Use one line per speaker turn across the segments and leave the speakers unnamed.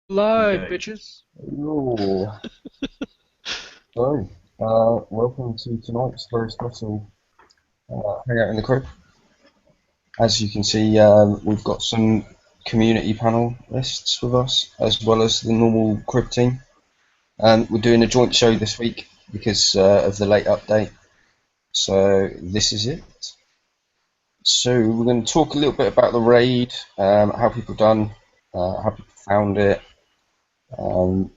Live,
Okay.
bitches.
Yo. So, welcome to tonight's very special Hangout in the Crib. As you can see, we've got some community panelists with us, as well as the normal Crib team. We're doing a joint show this week because of the late update. So, this is it. So, we're going to talk a little bit about the raid, how people done, how people found it, um,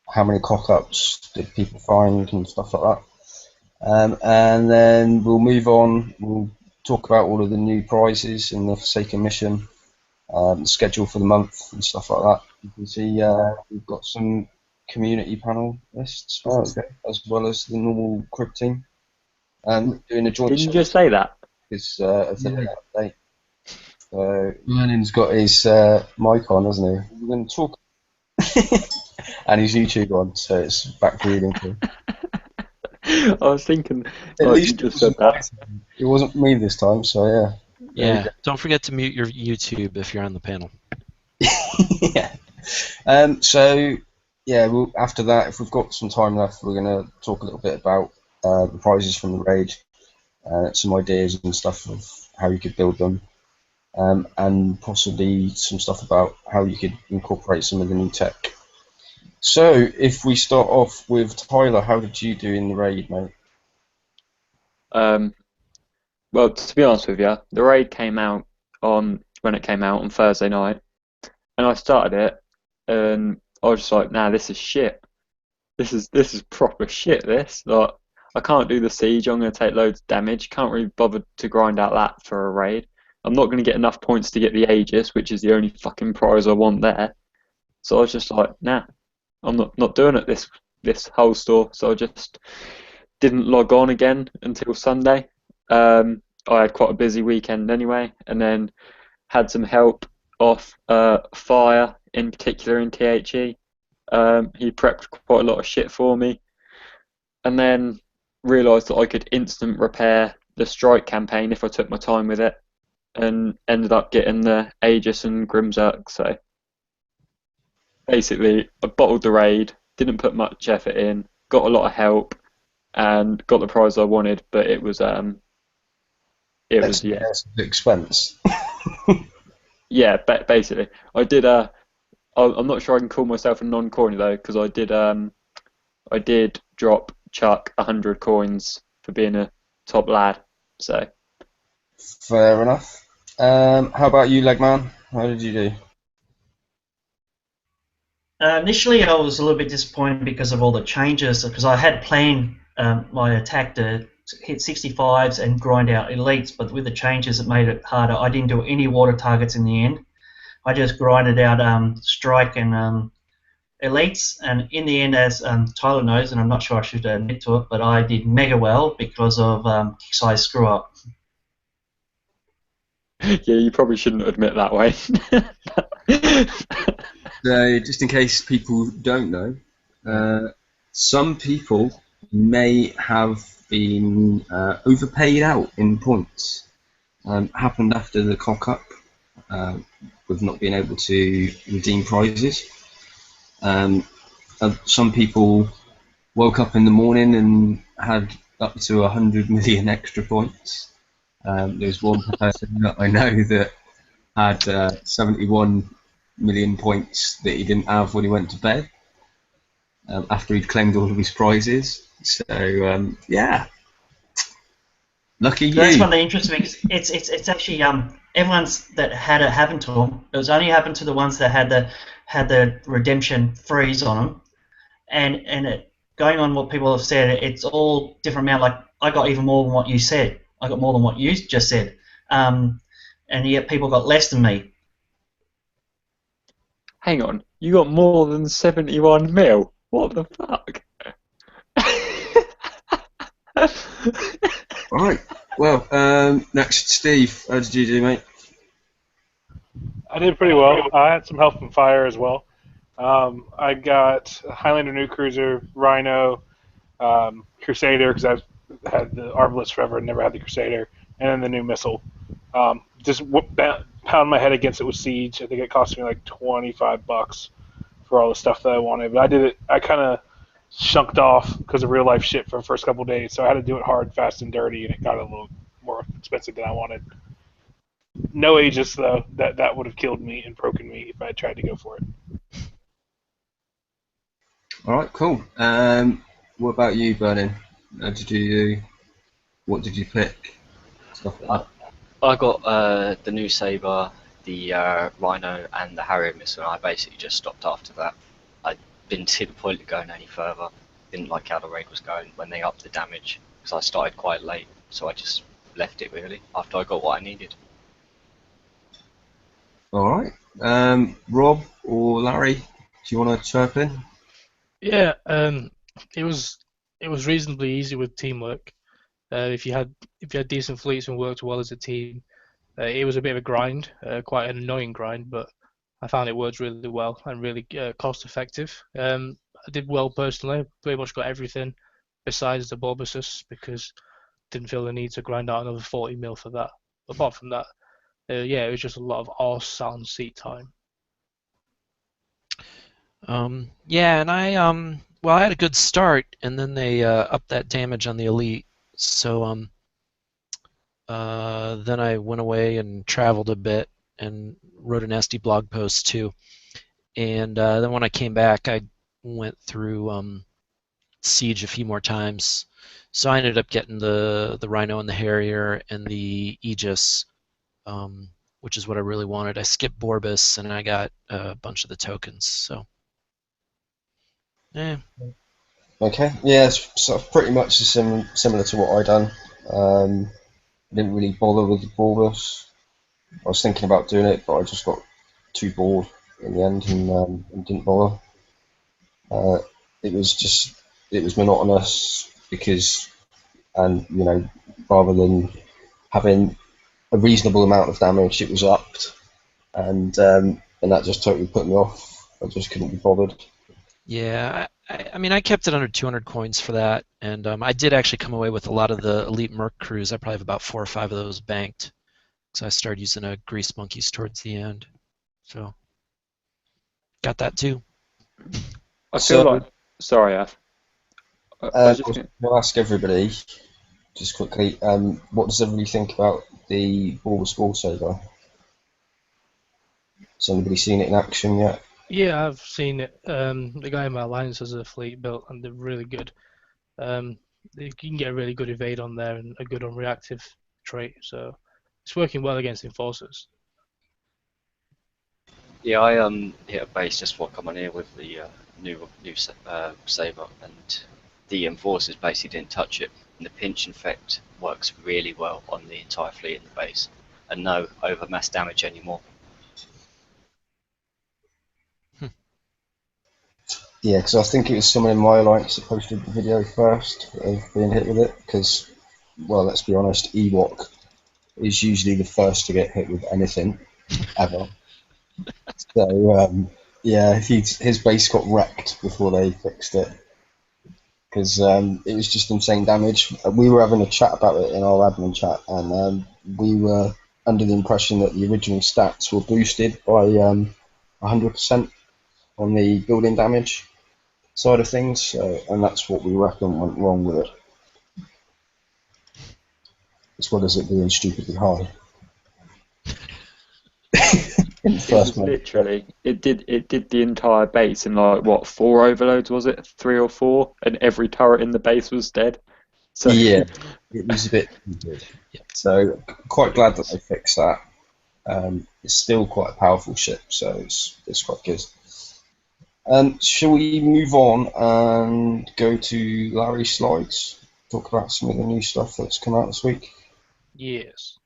how many cock-ups did people find, and stuff like that. And then we'll move on. We'll talk about all of the new prizes in the Forsaken mission, the schedule for the month, and stuff like that. You can see we've got some community panelists as well as the normal crib team. Doing a joint
Didn't you
show
just say that?
because of the late update. So Lennon's got his mic on, hasn't he? We're going to talk, and his YouTube on, so it's back reading too.
I was thinking,
At
like you
least it
just said
wasn't
that.
it wasn't me this time, so yeah. There we
Yeah, don't forget to mute your YouTube if you're on the panel.
yeah. So yeah, after that, if we've got some time left, we're going to talk a little bit about the prizes from the raid, some ideas and stuff of how you could build them, and possibly some stuff about how you could incorporate some of the new tech. So if we start off with Tyler, how did you do in the raid, mate?
Um, well, to be honest with you, the raid came out on when it came out on Thursday night, and I started it, and I was just like, nah, this is shit. This is proper shit. This like I can't do the siege. I'm going to take loads of damage. Can't really bother to grind out that for a raid. I'm not going to get enough points to get the Aegis, which is the only fucking prize I want there. So I was just like, nah, I'm not doing it this whole store. So I just didn't log on again until Sunday. I had quite a busy weekend anyway, and then had some help off Fire in particular in THE. He prepped quite a lot of shit for me, and then realised that I could instant repair the strike campaign if I took my time with it, and ended up getting the Aegis and Grimzerk. So basically, I bottled the raid, didn't put much effort in, got a lot of help, and got the prize I wanted. But it was
That's
yeah,
the expense.
yeah. Basically, I did. I'm not sure I can call myself a non-corny though, because I did drop Chuck 100 coins for being a top lad. So
Fair enough. How about you, Legman? How did you do?
Initially, I was a little bit disappointed because of all the changes, because I had planned my attack to hit 65s and grind out elites, but with the changes, it made it harder. I didn't do any water targets in the end. I just grinded out strike and elites, and in the end, as Tyler knows, and I'm not sure I should admit to it, but I did mega well because of size screw up.
yeah, you probably shouldn't admit that way.
So, just in case people don't know, some people may have been overpaid out in points. Happened after the cock up, uh, with not being able to redeem prizes. Some people woke up in the morning and had up to 100 million extra points. There's one person that I know that had 71 million points that he didn't have when he went to bed, after he'd claimed all of his prizes. So yeah, lucky
So that's
you.
one of the interesting things. It's actually everyone's that had it happen to them. It was only happened to the ones that had the redemption freeze on them, and it, going on what people have said, it's all different amount. Like I got even more than what you said. I got more than what you just said, and yet people got less than me.
Hang on, you got more than 71 mil? What the fuck?
All right. Well, next, Steve. How did you do, mate?
I did pretty well. I had some help from fire as well. I got Highlander New Cruiser, Rhino, Crusader because I've had the Arbalest forever and never had the Crusader, and then the new missile. Just pound my head against it with Siege. I think it cost me like $25 for all the stuff that I wanted. But I did it. I kind of shunked off because of real life shit for the first couple of days, so I had to do it hard, fast, and dirty, and it got a little more expensive than I wanted. No Aegis though. That would have killed me and broken me if I had tried to go for it.
All right, cool. What about you, Vernon? What did you pick? Stuff like
I got the new Saber, the Rhino, and the Harrier missile, and I basically just stopped after that. I didn't see the point of going any further. Didn't like how the raid was going when they upped the damage, because I started quite late, so I just left it really after I got what I needed.
All right. Rob or Larry, do you want to chirp in?
Yeah, it was reasonably easy with teamwork. If you had decent fleets and worked well as a team, it was a bit of a grind, quite an annoying grind, but I found it worked really well and really cost effective. I did well personally, pretty much got everything besides the Bulbasus because didn't feel the need to grind out another 40 mil for that. Apart from that, yeah, it was just a lot of arse sound seat time.
Yeah, and I had a good start, and then they upped that damage on the elite. So then I went away and traveled a bit and wrote a nasty blog post too. And then when I came back, I went through Siege a few more times. So I ended up getting the Rhino and the Harrier and the Aegis, which is what I really wanted. I skipped Borbus and I got a bunch of the tokens. So, yeah.
Okay. Yeah, it's sort of pretty much similar to what I done. I didn't really bother with the Bulbous. I was thinking about doing it, but I just got too bored in the end and didn't bother. It was monotonous because, and rather than having a reasonable amount of damage, it was upped, and that just totally put me off. I just couldn't be bothered.
Yeah, I mean, I kept it under 200 coins for that, and I did actually come away with a lot of the Elite Merc crews. I probably have about 4 or 5 of those banked, because I started using a Grease Monkeys towards the end. So, got that too.
I feel like, sorry, Af.
I was going to ask everybody, just quickly, what does everybody think about the Bulbous Ball Saber? Has anybody seen it in action yet?
Yeah, I've seen it. The guy in my alliance has a fleet built, and they're really good. You can get a really good evade on there and a good unreactive trait, so it's working well against enforcers.
Yeah, I hit a base just before coming here with the new Saber, and the enforcers basically didn't touch it. And the pinch effect works really well on the entire fleet in the base, and no over mass damage anymore.
Yeah, because I think it was someone in my alliance that posted the video first of being hit with it. Because, well, let's be honest, Ewok is usually the first to get hit with anything ever. So yeah, his base got wrecked before they fixed it because it was just insane damage. We were having a chat about it in our admin chat, and we were under the impression that the original stats were boosted by 100% on the building damage side of things, and that's what we reckon went wrong with it, as well as it being stupidly high. In the
It
first
was
month.
literally, it did the entire base in like what, 4 overloads was it? 3 or 4, and every turret in the base was dead. So
Yeah, it was a bit good. So quite glad that they fixed that. It's still quite a powerful ship, so it's quite good. Shall we move on and go to Larry's slides? Talk about some of the new stuff that's come out this week.
Yes.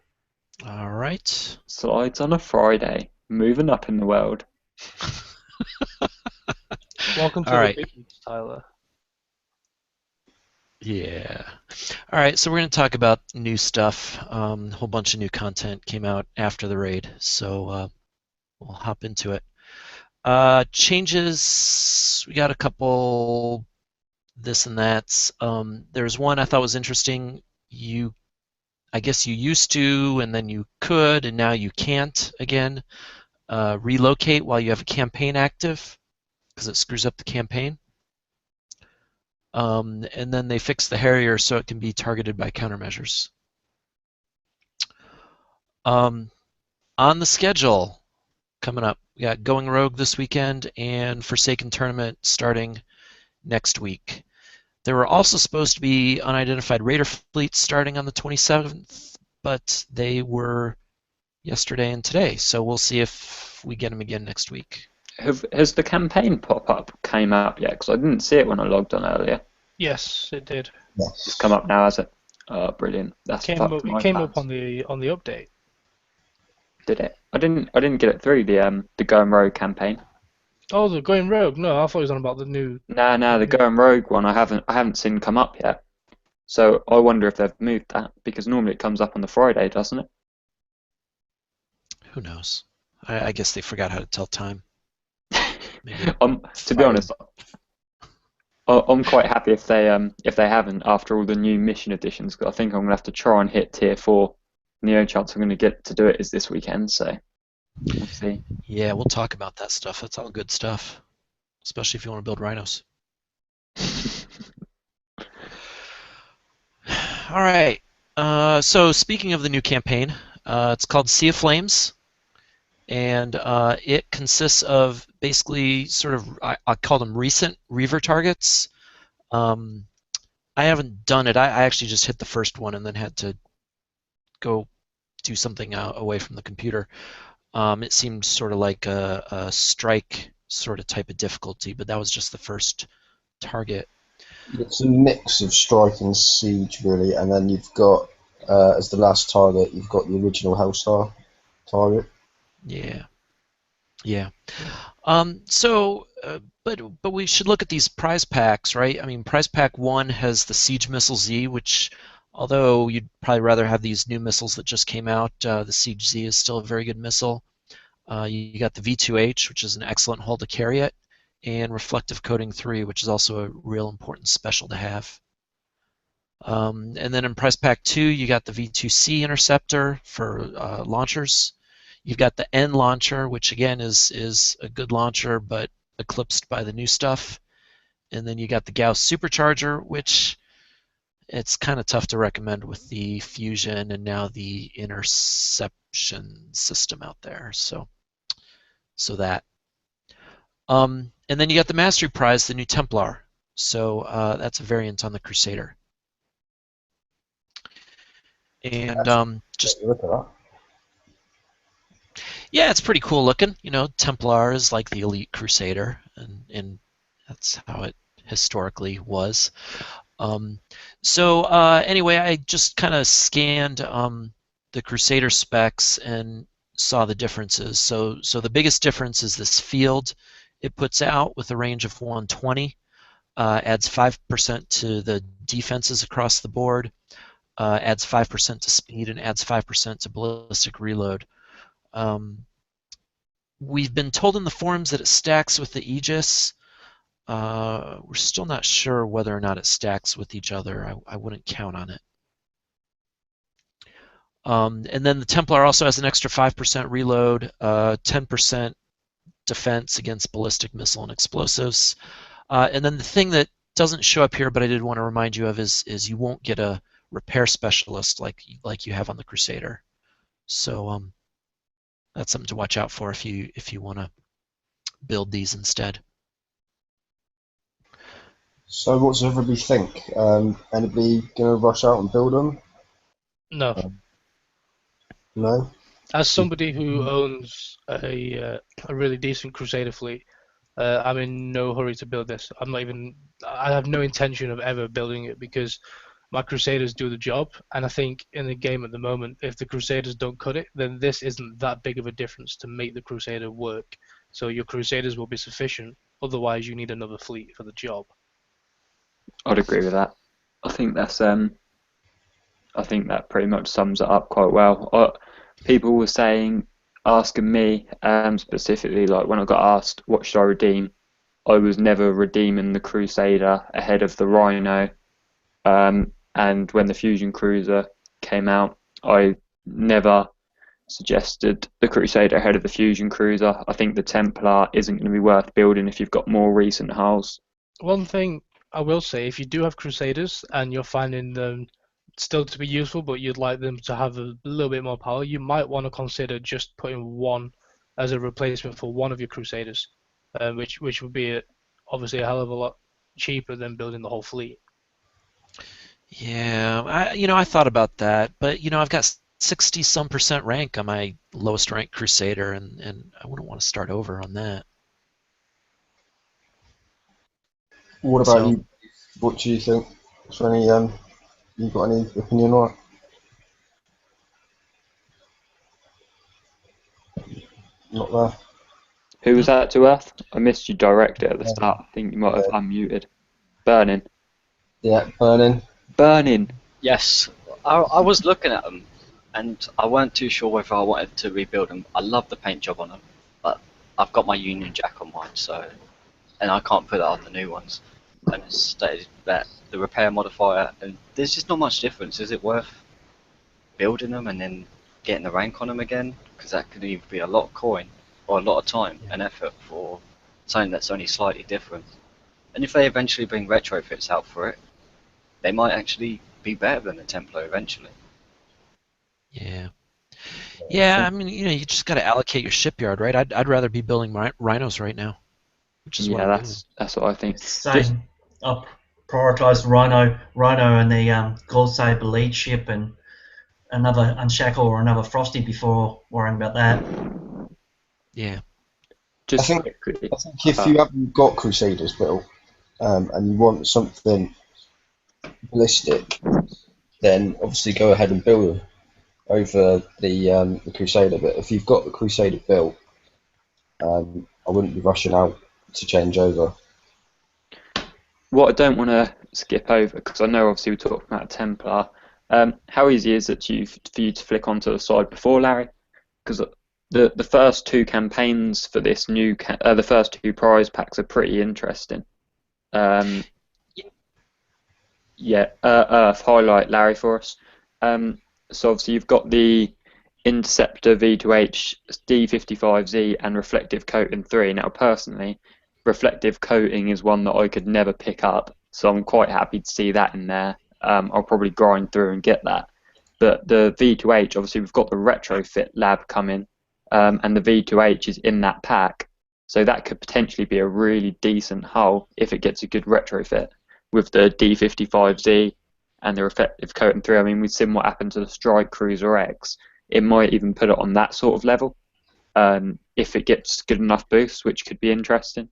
All right.
slides on a Friday, moving up in the world.
Welcome to
All
the
right.
big leagues, Tyler.
Yeah. All right, so we're going to talk about new stuff. A whole bunch of new content came out after the raid, so we'll hop into it. Changes, we got a couple this and that. There's one I thought was interesting. I guess you used to, and then you could, and now you can't again, relocate while you have a campaign active. because it screws up the campaign. And then they fixed the Harrier so it can be targeted by countermeasures. On the schedule coming up, we got Going Rogue this weekend and Forsaken Tournament starting next week. There were also supposed to be unidentified Raider fleets starting on the 27th, but they were yesterday and today, so we'll see if we get them again next week.
Has the campaign pop-up came up yet? Because I didn't see it when I logged on earlier.
Yes, it did.
Yes.
It's come up now, has it? Oh, brilliant. That's
It
fucked my
came up
plans.
on the update.
Did it? I didn't get it through the Going Rogue campaign.
Oh, the Going Rogue. No, I thought it was on about the new.
No, the Going Rogue one I haven't seen come up yet. So I wonder if they've moved that, because normally it comes up on the Friday, doesn't it?
Who knows? I guess they forgot how to tell time. Maybe
To be honest, I'm quite happy if they haven't after all the new mission additions. 'Cause I think I'm gonna have to try and hit tier 4. And the only chance I'm gonna get to do it is this weekend. So we'll see.
Yeah, we'll talk about that stuff. That's all good stuff, especially if you want to build rhinos. All right. So speaking of the new campaign, it's called Sea of Flames, and it consists of basically sort of I call them recent Reaver targets. I haven't done it. I actually just hit the first one and then had to go do something away from the computer. It seemed sort of like a strike sort of type of difficulty, but that was just the first target.
It's a mix of strike and siege, really, and then you've got, as the last target, you've got the original Hellstar target.
Yeah. Yeah. But we should look at these prize packs, right? I mean, prize pack 1 has the Siege Missile Z, which, although you'd probably rather have these new missiles that just came out, the Siege Z is still a very good missile. You got the V2H, which is an excellent hull to carry it, and Reflective Coating 3, which is also a real important special to have. And then in prize pack 2, you got the V2C Interceptor for launchers. You've got the N launcher, which again is a good launcher, but eclipsed by the new stuff. And then you got the Gauss Supercharger, which it's kind of tough to recommend with the Fusion and now the Interception system out there. So that. And then you got the Mastery Prize, the new Templar. So that's a variant on the Crusader. And just
Look at that.
yeah, it's pretty cool looking. You know, Templar is like the elite Crusader, and that's how it historically was. Anyway, I just kind of scanned the Crusader specs and saw the differences. So the biggest difference is this field it puts out with a range of 120, adds 5% to the defenses across the board, adds 5% to speed, and adds 5% to ballistic reload. We've been told in the forums that it stacks with the Aegis. We're still not sure whether or not it stacks with each other. I wouldn't count on it. And then the Templar also has an extra 5% reload, 10% defense against ballistic missile and explosives. And then the thing that doesn't show up here, but I did want to remind you of, is you won't get a repair specialist like you have on the Crusader. So that's something to watch out for if you want to build these instead.
So what does everybody think? Anybody going to rush out and build them?
No.
No?
As somebody who owns a really decent Crusader fleet, I'm in no hurry to build this. I have no intention of ever building it because my Crusaders do the job, and I think in the game at the moment, if the Crusaders don't cut it, then this isn't that big of a difference to make the Crusader work. So your Crusaders will be sufficient, otherwise you need another fleet for the job.
I'd agree with that. I think that pretty much sums it up quite well. People were asking me specifically, like when I got asked what should I redeem, I was never redeeming the Crusader ahead of the Rhino. And when the Fusion Cruiser came out, I never suggested the Crusader ahead of the Fusion Cruiser. I think the Templar isn't going to be worth building if you've got more recent hulls.
One thing I will say, if you do have Crusaders and you're finding them still to be useful, but you'd like them to have a little bit more power, you might want to consider just putting one as a replacement for one of your Crusaders, which would be obviously a hell of a lot cheaper than building the whole fleet.
Yeah, I thought about that, but I've got 60-some% rank on my lowest rank Crusader, and I wouldn't want to start over on that.
What about
So,
you? What do you think? Is there any you got any opinion on it? Not there.
Who was that to Earth? I missed you directly at the
Um,
start. I think you might have unmuted. Burning.
yeah, burning.
Burning.
Yes, I was looking at them, and I weren't too sure whether I wanted to rebuild them. I love the paint job on them, but I've got my Union Jack on mine, and I can't put that on the new ones. And it's stated that the repair modifier, and there's just not much difference. Is it worth building them and then getting the rank on them again? Because that could either be a lot of coin or a lot of time and effort for something that's only slightly different. And if they eventually bring retrofits out for it, they might actually be better than the Templar eventually.
yeah. Yeah, I mean, you just got to allocate your shipyard, right? I'd rather be building rhinos right now, which is what
Yeah,
I'm doing.
that's what I think.
Same. I prioritised Rhino and the Gold Saber lead ship and another Unshackle or another Frosty before worrying about that.
Yeah.
Just
I think
quickly.
if you haven't got Crusaders built and you want something ballistic, then obviously go ahead and build them over the Crusader. But if you've got the Crusader built, I wouldn't be rushing out to change over.
What I don't want to skip over, because I know obviously we talked about Templar, how easy is it for you to flick onto the side before, Larry? Because the first two campaigns for this new, the first two prize packs are pretty interesting. Earth, highlight Larry for us. So obviously you've got the Interceptor V2H, D55Z, and Reflective Coating 3. Now personally, Reflective Coating is one that I could never pick up, so I'm quite happy to see that in there. I'll probably grind through and get that. But the V2H, obviously we've got the Retrofit Lab coming, and the V2H is in that pack, so that could potentially be a really decent hull if it gets a good retrofit with the D55Z and the Reflective Coating 3. I mean, we've seen what happened to the Strike Cruiser X. It might even put it on that sort of level if it gets good enough boosts, which could be interesting.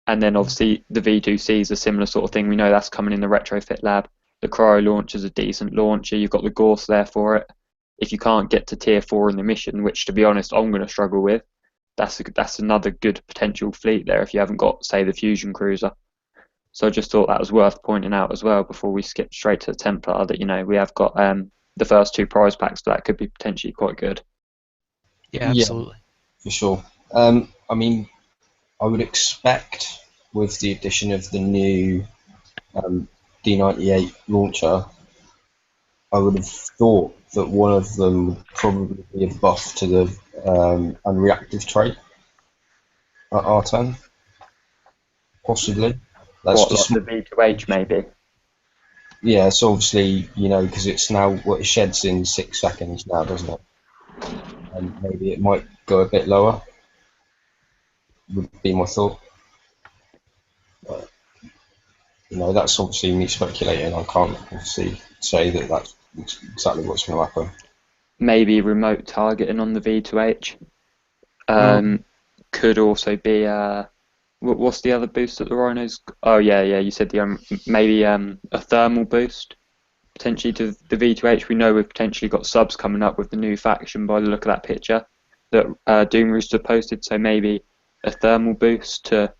And then obviously the V2C is a similar sort of thing. We know that's coming in the Retrofit Lab. The Cryo launcher is a decent launcher. You've got the Gorse there for it. If you can't get to tier 4 in the mission, which to be honest I'm going to struggle with, that's another good potential fleet there if you haven't got, say, the Fusion Cruiser. So I just thought that was worth pointing out as well before we skip straight to the Templar, that we have got the first two prize packs for that could be potentially quite good.
Yeah, absolutely.
Yeah, for sure. I mean, I would expect with the addition of the new D98 launcher, I would have thought that one of them would probably be a buff to the unreactive trait at R10, possibly. That's
What,
just
like the V2H maybe?
yeah. So obviously, because it's now what it sheds in 6 seconds now, doesn't it? And maybe it might go a bit lower. Would be my thought. But, that's obviously me speculating. I can't obviously say that that's exactly what's going to happen.
Maybe remote targeting on the V2H. Could also be what's the other boost that the Rhinos? Oh yeah, you said the maybe a thermal boost potentially to the V2H. We know we've potentially got subs coming up with the new faction by the look of that picture that Doom Rooster posted. So maybe a thermal boost to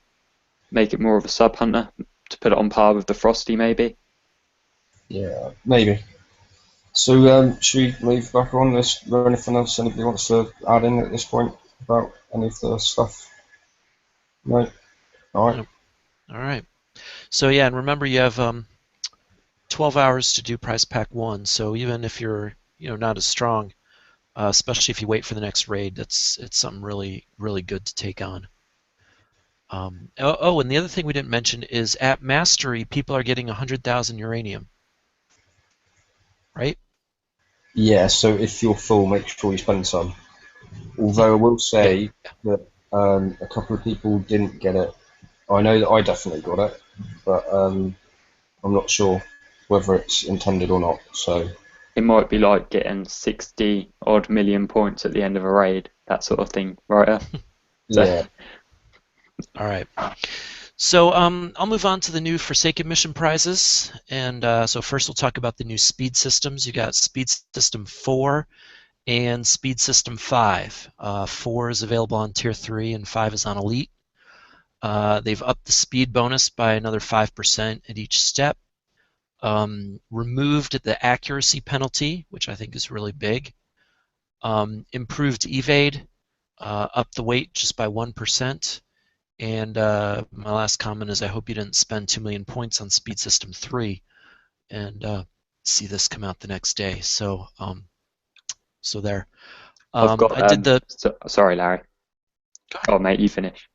make it more of a sub hunter, to put it on par with the Frosty maybe.
Yeah, maybe. So should we move back on this? Is there anything else anybody wants to add in at this point about any of the stuff? No? Alright.
All right. So yeah, and remember you have 12 hours to do prize pack 1. So even if you're not as strong, especially if you wait for the next raid. It's something really, really good to take on. And the other thing we didn't mention is at Mastery, people are getting 100,000 uranium, right?
Yeah, so if you're full, make sure you spend some. Although I will
Yeah.
say that a couple of people didn't get it. I know that I definitely got it, but I'm not sure whether it's intended or not. So
It might be like getting 60 odd million points at the end of a raid, that sort of thing, right? So,
yeah,
All right. So I'll move on to the new Forsaken mission prizes. And so first we'll talk about the new speed systems. You got Speed System 4 and Speed System 5. 4 is available on Tier 3 and 5 is on Elite. They've upped the speed bonus by another 5% at each step. Removed the accuracy penalty, which I think is really big. Improved evade, upped the weight just by 1%. And my last comment is I hope you didn't spend 2 million points on Speed System 3 and see this come out the next day. So so there.
I've got.
I did the.
Sorry, Larry.
Go
Oh, mate, you finish.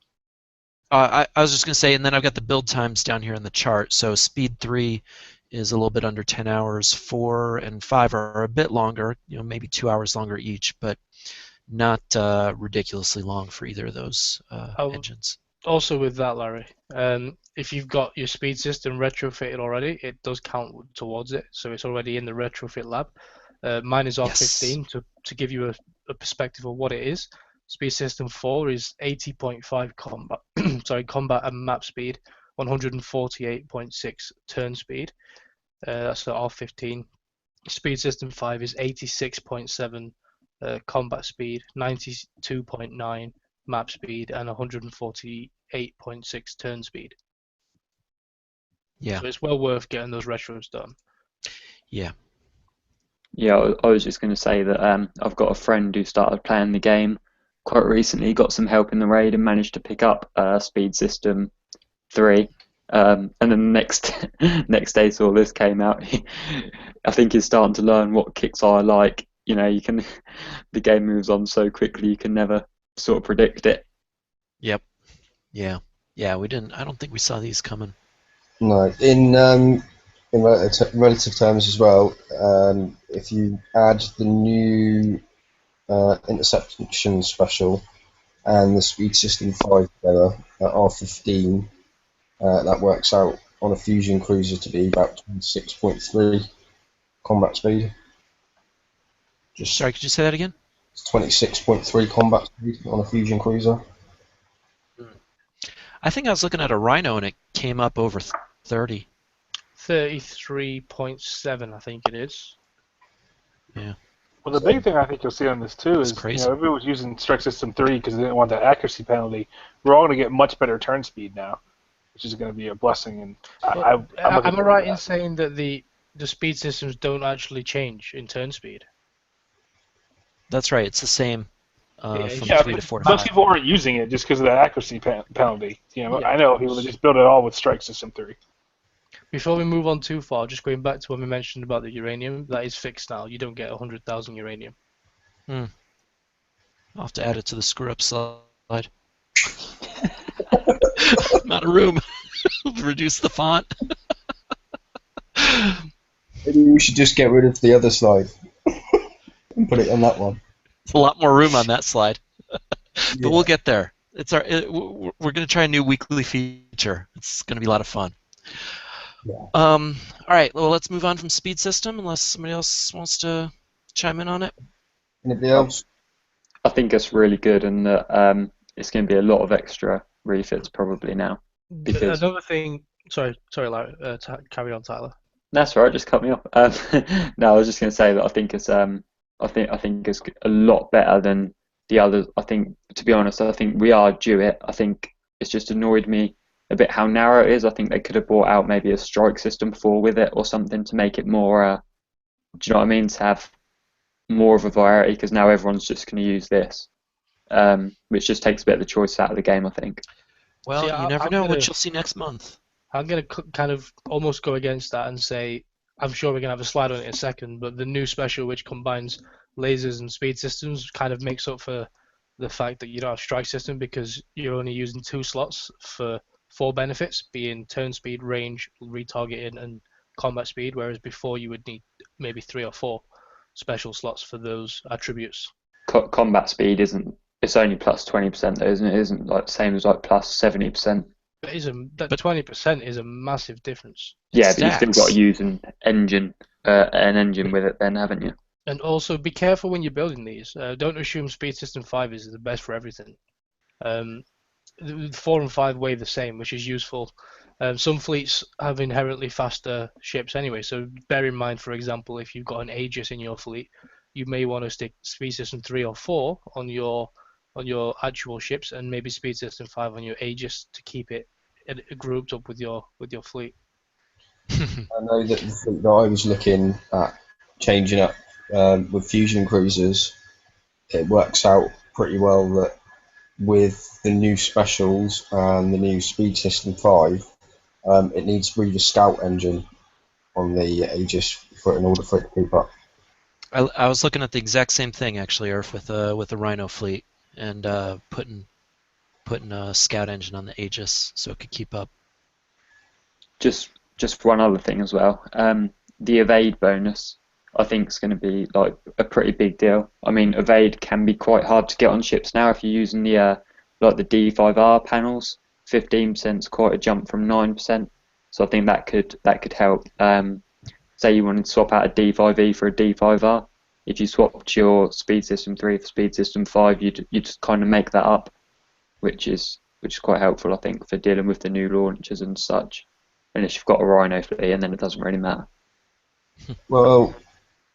I was just going to say, and then I've got the build times down here in the chart. So Speed 3 is a little bit under 10 hours. 4 and 5 are a bit longer, maybe 2 hours longer each, but not ridiculously long for either of those engines.
Also with that, Larry, if you've got your speed system retrofitted already, it does count towards it, so it's already in the retrofit lab. Mine is R15 to give you a perspective of what it is. Speed System 4 is 80.5 combat, combat and map speed, 148.6 turn speed. That's the R15. Speed System 5 is 86.7 combat speed, 92.9 map speed, and 148.6 turn speed.
Yeah.
So it's well worth getting those retros done.
Yeah.
Yeah, I was just going to say that I've got a friend who started playing the game quite recently, got some help in the raid, and managed to pick up Speed System 3. And then the next day, saw this came out. I think he's starting to learn what kicks are like. The game moves on so quickly, you can never sort of predict it.
Yep. Yeah. We didn't. I don't think we saw these coming.
no. In relative terms as well, if you add the new Interception special and the Speed System 5 together at R15, that works out on a Fusion Cruiser to be about 26.3 combat speed.
Sorry, could you say that again?
26.3 combat speed on a Fusion Cruiser.
I think I was looking at a Rhino and it came up over 30.
33.7, I think it is.
Yeah.
Well, the big thing I think you'll see on this too is
crazy.
everyone was using Strike System 3 because they didn't want that accuracy penalty. We're all going to get much better turn speed now, which is going to be a blessing. And
Am I right in saying that the speed systems don't actually change in turn speed?
That's right. It's the same from 3 to 4 to
most
5.
people aren't using it just because of that accuracy penalty.
Yeah.
I know people that just build it all with Strike System 3.
Before we move on too far, just going back to when we mentioned about the uranium, that is fixed now. You don't get 100,000 uranium.
I'll have to add it to the screw up slide. Not a room. Reduce the font.
Maybe we should just get rid of the other slide and put it on that one.
It's a lot more room on that slide. But
Yeah.
we'll get there. We're going to try a new weekly feature. It's going to be a lot of fun.
Yeah.
All right. Well, let's move on from Speed System unless somebody else wants to chime in on it.
Anybody else?
I think it's really good, and that it's going to be a lot of extra refits probably now. Because
Another thing. Sorry, Larry. Carry on, Tyler.
that's all right. Just cut me off. No, I was just going to say that I think it's I think it's a lot better than the others. I think, to be honest, I think we are due it. I think it's just annoyed me a bit how narrow it is. I think they could have brought out maybe a strike system 4 with it or something to make it more. Do you know what I mean? To have more of a variety, because now everyone's just going to use this, which just takes a bit of the choice out of the game, I think.
Well,
See,
you never know what you'll see next month.
I'm going to kind of almost go against that and say I'm sure we're gonna have a slide on it in a second, but the new special which combines lasers and speed systems kind of makes up for the fact that you don't have strike system because you're only using 2 slots for 4 benefits, being turn speed, range, retargeting, and combat speed, whereas before you would need maybe 3 or 4 special slots for those attributes.
Combat speed isn't. It's only plus 20% though, isn't it? It isn't like the same as like plus 70%.
That
But
20% is a massive difference.
Yeah, but you've still got to
stacks.
use an engine with it then, haven't you?
And also be careful when you're building these. Don't assume Speed System 5 is the best for everything. Um, 4 and 5 weigh the same, which is useful. Some fleets have inherently faster ships anyway, so bear in mind, for example, if you've got an Aegis in your fleet, you may want to stick Speed System 3 or 4 on your actual ships, and maybe Speed System 5 on your Aegis to keep it grouped up with your fleet.
I know that the fleet that I was looking at changing up with fusion cruisers, it works out pretty well that with the new specials and the new Speed System 5, it needs Reader Scout engine on the Aegis in order for it to keep up.
I was looking at the exact same thing actually, Earth, with the Rhino fleet and putting a scout engine on the Aegis so it could keep up.
Just one other thing as well. The evade bonus, I think, is going to be like a pretty big deal. I mean, evade can be quite hard to get on ships now if you're using the like the D5R panels. 15% is quite a jump from 9%. So I think that could help. Say you wanted to swap out a D5E for a D5R. If you swapped your Speed System 3 for Speed System 5, you'd just kind of make that up, which is quite helpful, I think, for dealing with the new launchers and such. Unless you've got a Rhino fleet, and then it doesn't really matter.
Well,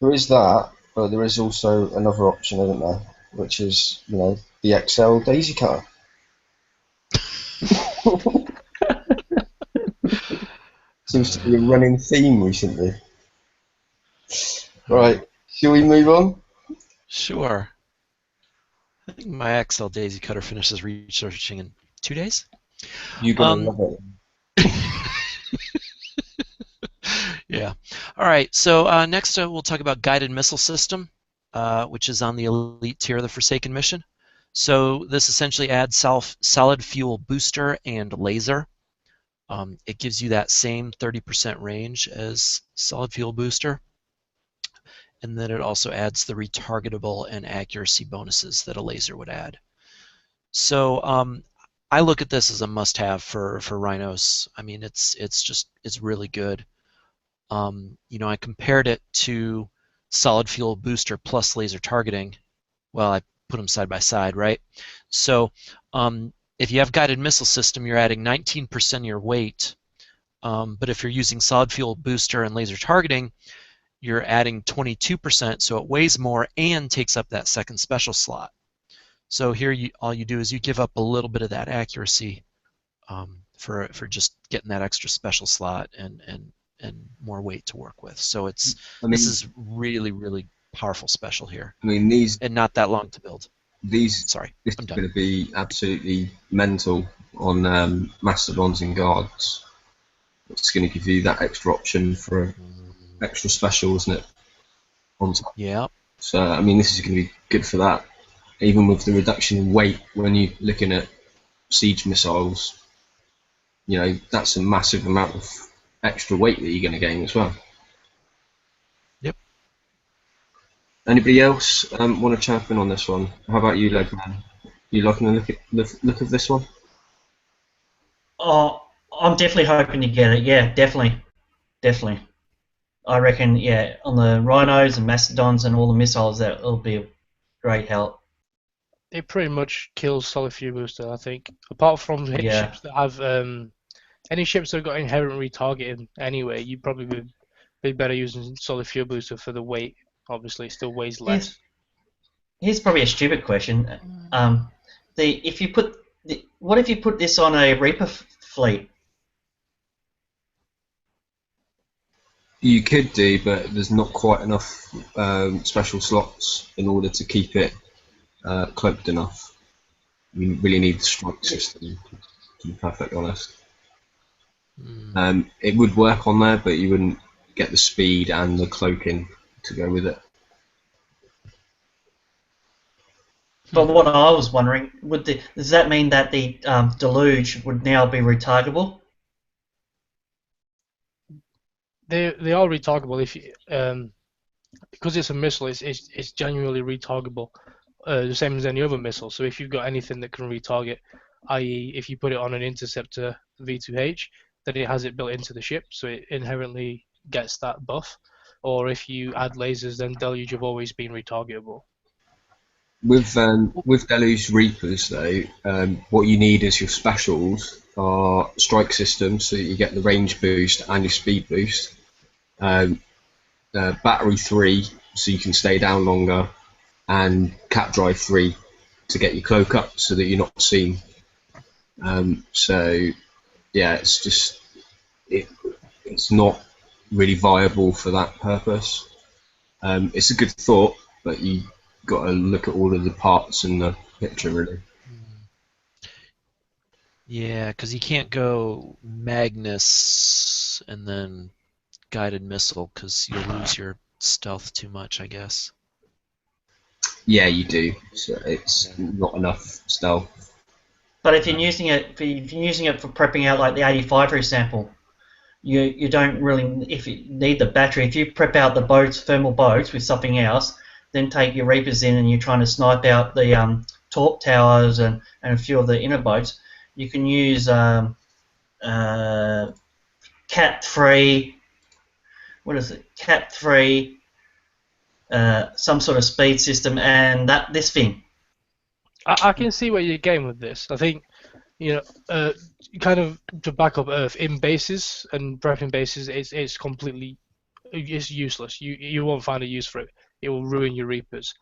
there is that, but there is also another option, isn't there? Which is, the XL Daisy Cutter. Seems to be a running theme recently. Right, shall we move on?
Sure. I think my XL Daisy Cutter finishes researching in 2 days.
You're going to love it.
Yeah. All right. So next we'll talk about guided missile system, which is on the elite tier of the Forsaken mission. So this essentially adds solid fuel booster and laser. It gives you that same 30% range as solid fuel booster. And then it also adds the retargetable and accuracy bonuses that a laser would add. So I look at this as a must-have for Rhinos. I mean, it's really good. I compared it to solid fuel booster plus laser targeting. Well, I put them side by side, right? So if you have guided missile system, you're adding 19% of your weight. But if you're using solid fuel booster and laser targeting, you're adding 22%, so it weighs more and takes up that second special slot. So here, all you do is you give up a little bit of that accuracy for just getting that extra special slot and more weight to work with. So this is really, really powerful special here.
I mean,
and not that long to build.
Sorry, this is going to be absolutely mental on Mastodons and Guards. It's going to give you that extra option for extra special, isn't it?
Yeah.
So I mean, this is going to be good for that. Even with the reduction in weight, when you're looking at siege missiles, that's a massive amount of extra weight that you're going to gain as well.
Yep.
Anybody else want to champ in on this one? How about you, Legman? You liking the look of this one?
Oh, I'm definitely hoping to get it. Yeah, definitely. I reckon, yeah, on the Rhinos and Mastodons and all the missiles, that'll be a great help.
It pretty much kills solid fuel booster, I think. Apart from ships that have any ships that have got inherent retargeting anyway, you'd probably be better using solid fuel booster for the weight. Obviously, it still weighs less.
Here's probably a stupid question. What if you put this on a Reaper fleet?
You could do, but there's not quite enough special slots in order to keep it cloaked enough. You really need the strike system, to be perfectly honest. It would work on there, but you wouldn't get the speed and the cloaking to go with it.
But what I was wondering, does that mean that the deluge would now be retargetable?
They are retargetable if you, because it's a missile. It's genuinely retargetable, the same as any other missile. So if you've got anything that can retarget, i.e., if you put it on an interceptor V2H, then it has it built into the ship, so it inherently gets that buff. Or if you add lasers, then Deluge have always been retargetable.
With Deluge Reapers though, what you need as your specials are strike systems, so you get the range boost and your speed boost. Battery 3, so you can stay down longer, and cap drive 3 to get your cloak up so that you're not seen. So yeah, it's not really viable for that purpose. It's a good thought, but you got to look at all of the parts in the picture really.
Yeah, because you can't go Magnus and then guided missile because you'll lose your stealth too much, I guess.
Yeah, you do. So it's not enough stealth.
But if you're using it, for prepping out like the 85, for example, you don't really, if you need the battery, if you prep out the boats, thermal boats with something else, then take your Reapers in and you're trying to snipe out the torp towers and a few of the inner boats, you can use Cat 3, what is it, Cat 3, some sort of speed system, and this thing.
I can see where you're getting with this. I think, kind of to back up Earth, in bases and prepping bases, it's completely, it's useless. You won't find a use for it. It will ruin your Reapers.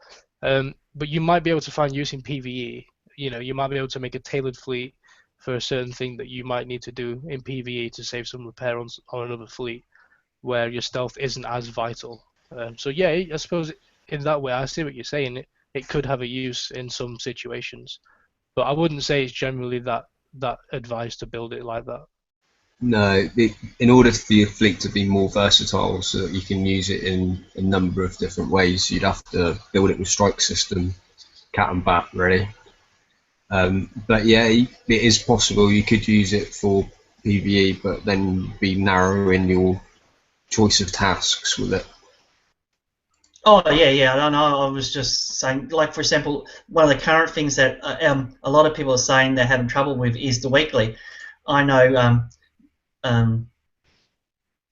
But you might be able to find use in PvE. You might be able to make a tailored fleet for a certain thing that you might need to do in PvE to save some repair on another fleet, where your stealth isn't as vital. So yeah, I suppose in that way, I see what you're saying. It could have a use in some situations, but I wouldn't say it's generally that advised to build it like that.
No, in order for your fleet to be more versatile, so that you can use it in a number of different ways, you'd have to build it with strike system, cat and bat, really. But yeah, it is possible you could use it for PvE, but then you'd be narrowing your choice of tasks with it.
Oh yeah. I was just saying, like for example, one of the current things that a lot of people are saying they're having trouble with is the weekly. I know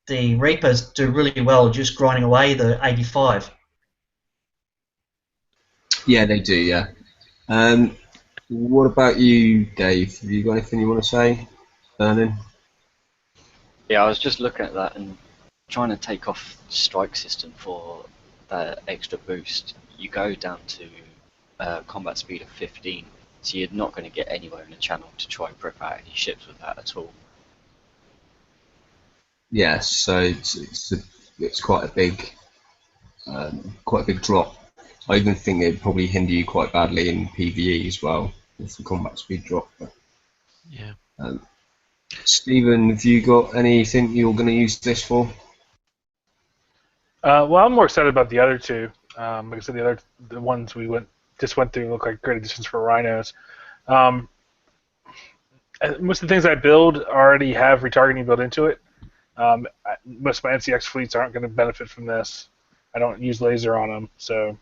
the Reapers do really well just grinding away the 85.
Yeah, they do. Yeah. What about you, Dave? Have you got anything you want to say, Vernon?
Yeah, I was just looking at that and trying to take off strike system for the extra boost. You go down to combat speed of 15, so you're not going to get anywhere in the channel to try and prep out any ships with that at all.
Yes, so it's quite a big drop. I even think it'd probably hinder you quite badly in PvE as well with the combat speed drop. But,
Yeah.
Stephen, have you got anything you're going to use this for?
Well, I'm more excited about the other two. Like I said, the ones we just went through look like great additions for rhinos. Most of the things I build already have retargeting built into it. Most of my NCX fleets aren't going to benefit from this. I don't use laser on them, so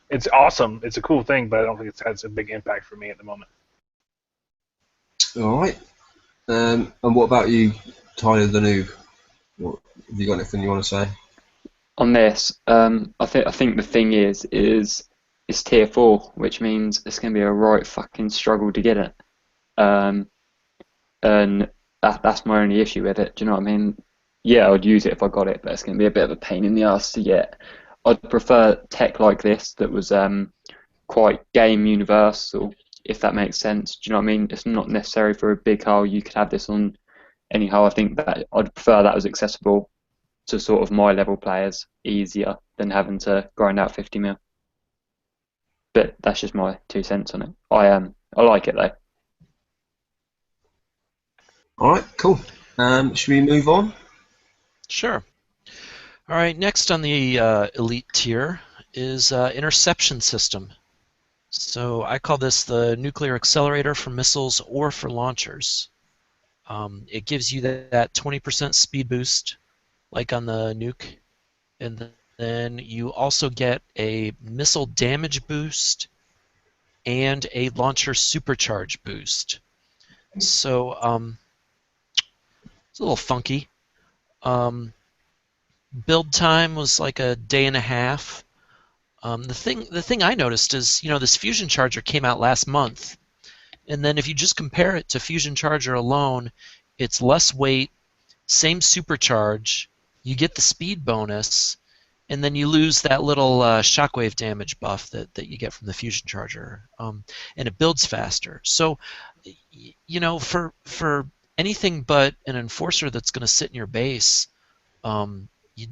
it's awesome. It's a cool thing, but I don't think it has a big impact for me at the moment.
All right. And what about you, Tyler the Noob? Have you got anything you want to say?
On this, I think the thing is it's tier 4, which means it's going to be a right fucking struggle to get it. And that's my only issue with it. Do you know what I mean? Yeah, I'd use it if I got it, but it's going to be a bit of a pain in the ass to get. I'd prefer tech like this that was quite game universal, if that makes sense. Do you know what I mean? It's not necessary for a big hull. You could have this on any hull. I think that I'd prefer that was accessible to sort of my level players easier than having to grind out 50 mil. But that's just my 2 cents on it. I like it though.
All right, cool. Should we move on?
Sure. All right, next on the elite tier is interception system. So I call this the nuclear accelerator for missiles or for launchers. It gives you that 20% speed boost, like on the nuke, and then you also get a missile damage boost and a launcher supercharge boost. So it's a little funky. Build time was like a day and a half. The thing I noticed is, this Fusion Charger came out last month, and then if you just compare it to Fusion Charger alone, it's less weight, same supercharge, you get the speed bonus, and then you lose that little shockwave damage buff that you get from the Fusion Charger, and it builds faster. So, for anything but an enforcer that's going to sit in your base,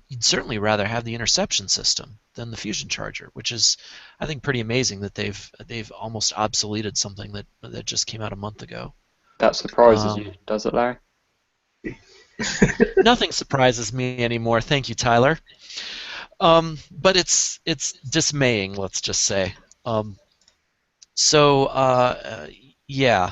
you'd certainly rather have the interception system than the Fusion Charger, which is, I think, pretty amazing that they've almost obsoleted something that just came out a month ago.
That surprises you, does it, Larry?
Nothing surprises me anymore. Thank you, Tyler. But it's dismaying, let's just say. Yeah,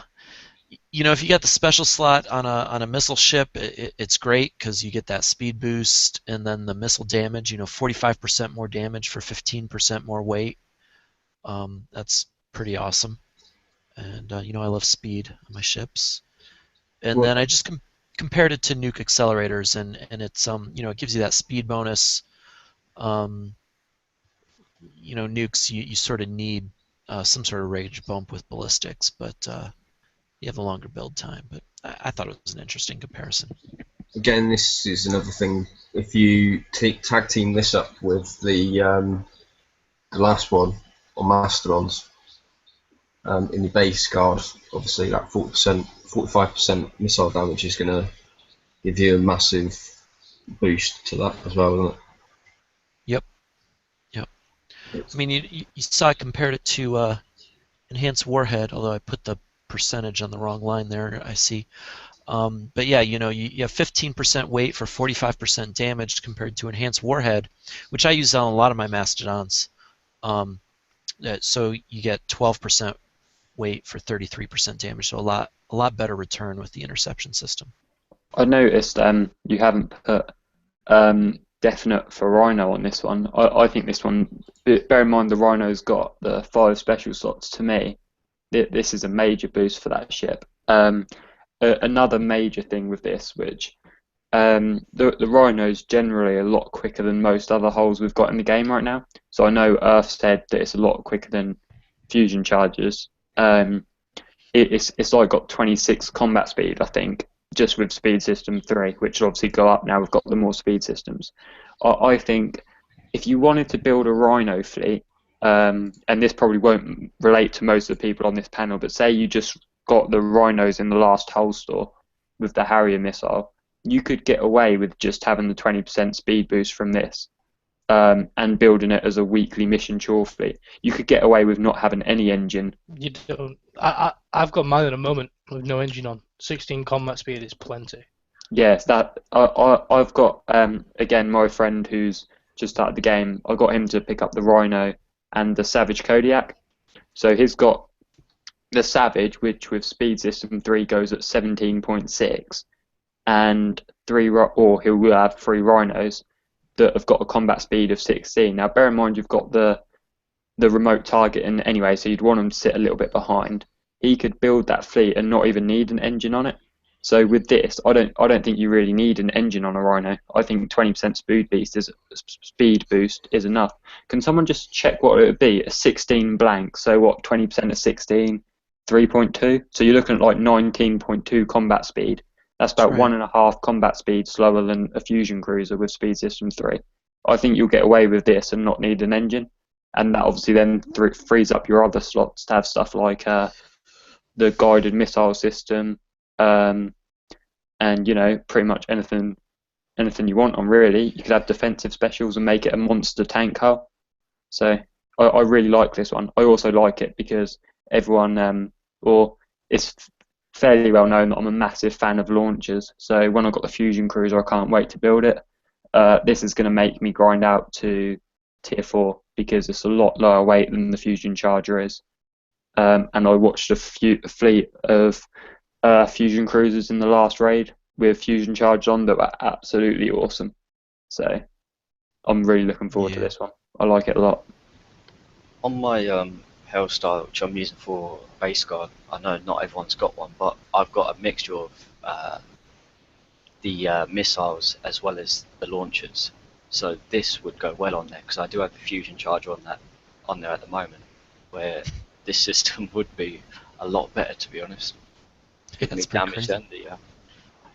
if you got the special slot on a missile ship, it's great because you get that speed boost, and then the missile damage. 45% more damage for 15% more weight. That's pretty awesome. And I love speed on my ships. And then I just compared it to nuke accelerators, and it's it gives you that speed bonus. Nukes you sort of need some sort of rage bump with ballistics, but you have a longer build time. But I thought it was an interesting comparison.
Again, this is another thing. If you tag team this up with the last one on Mastodons, in the base guard, obviously that 40%, 45% missile damage is going to give you a massive boost to that as well, isn't it?
Yep. I mean, you saw I compared it to Enhanced Warhead, although I put the percentage on the wrong line there, I see. But yeah, you have 15% weight for 45% damage compared to Enhanced Warhead, which I use on a lot of my Mastodons. So you get 12% weight for 33% damage, so a lot better return with the interception system.
I noticed you haven't put definite for Rhino on this one. I think this one, bear in mind the Rhino's got the 5 special slots. To me, this is a major boost for that ship. Another major thing with this, which the Rhino's generally a lot quicker than most other hulls we've got in the game right now. So I know Earth said that it's a lot quicker than Fusion Chargers. It's like got 26 combat speed, I think, just with Speed System 3, which will obviously go up now we've got the more speed systems. I think if you wanted to build a Rhino fleet, and this probably won't relate to most of the people on this panel, but say you just got the Rhinos in the last hull store with the Harrier missile, you could get away with just having the 20% speed boost from this, and building it as a weekly mission chore fleet. You could get away with not having any engine.
You don't. I've got mine at the moment with no engine on. 16 combat speed is plenty.
Yes, that I've got again my friend who's just started the game. I got him to pick up the Rhino and the Savage Kodiak. So he's got the Savage, which with Speed System 3 goes at 17.6, and he will have 3 Rhinos that have got a combat speed of 16. Now bear in mind you've got the remote targeting anyway, so you'd want them to sit a little bit behind. He could build that fleet and not even need an engine on it. So with this, I don't think you really need an engine on a Rhino. I think 20% speed boost is enough. Can someone just check what it would be? A 16 blank. So what? 20% of 16, 3.2. So you're looking at like 19.2 combat speed. That's about
That's right.
1.5 combat speed slower than a Fusion Cruiser with Speed System 3. I think you'll get away with this and not need an engine. And that obviously then frees up your other slots to have stuff like the guided missile system, and pretty much anything you want on, really. You could have defensive specials and make it a monster tank hull. So I really like this one. I also like it because everyone, or it's fairly well known that I'm a massive fan of launchers. So when I got the Fusion Cruiser, I can't wait to build it. this is going to make me grind out to tier 4 because it's a lot lower weight than the fusion charger is. And I watched a fleet of fusion cruisers in the last raid with fusion charged on that were absolutely awesome. So I'm really looking forward to this one. I like it a lot.
On my Hellstar, which I'm using for base guard, I know not everyone's got one, but I've got a mixture of the missiles as well as the launchers. So this would go well on there because I do have the fusion charger on there at the moment, where this system would be a lot better, to be honest. Giving me damage and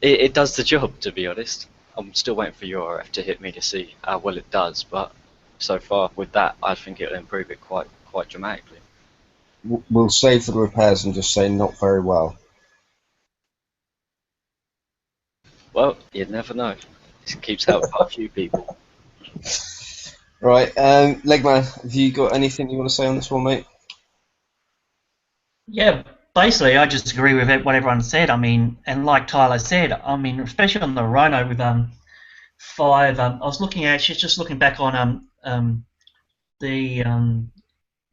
it does the job, to be honest. I'm still waiting for URF to hit me to see how well it does, but so far with that, I think it'll improve it quite dramatically.
We'll save for the repairs and just say not very well.
Well, you never know. It keeps helping quite a few people.
Right, Legman, have you got anything you want to say on this one, mate?
Yeah, basically, I just agree with what everyone said. I mean, and like Tyler said, I mean, especially on the Rhino with 5. I was looking at just looking back on the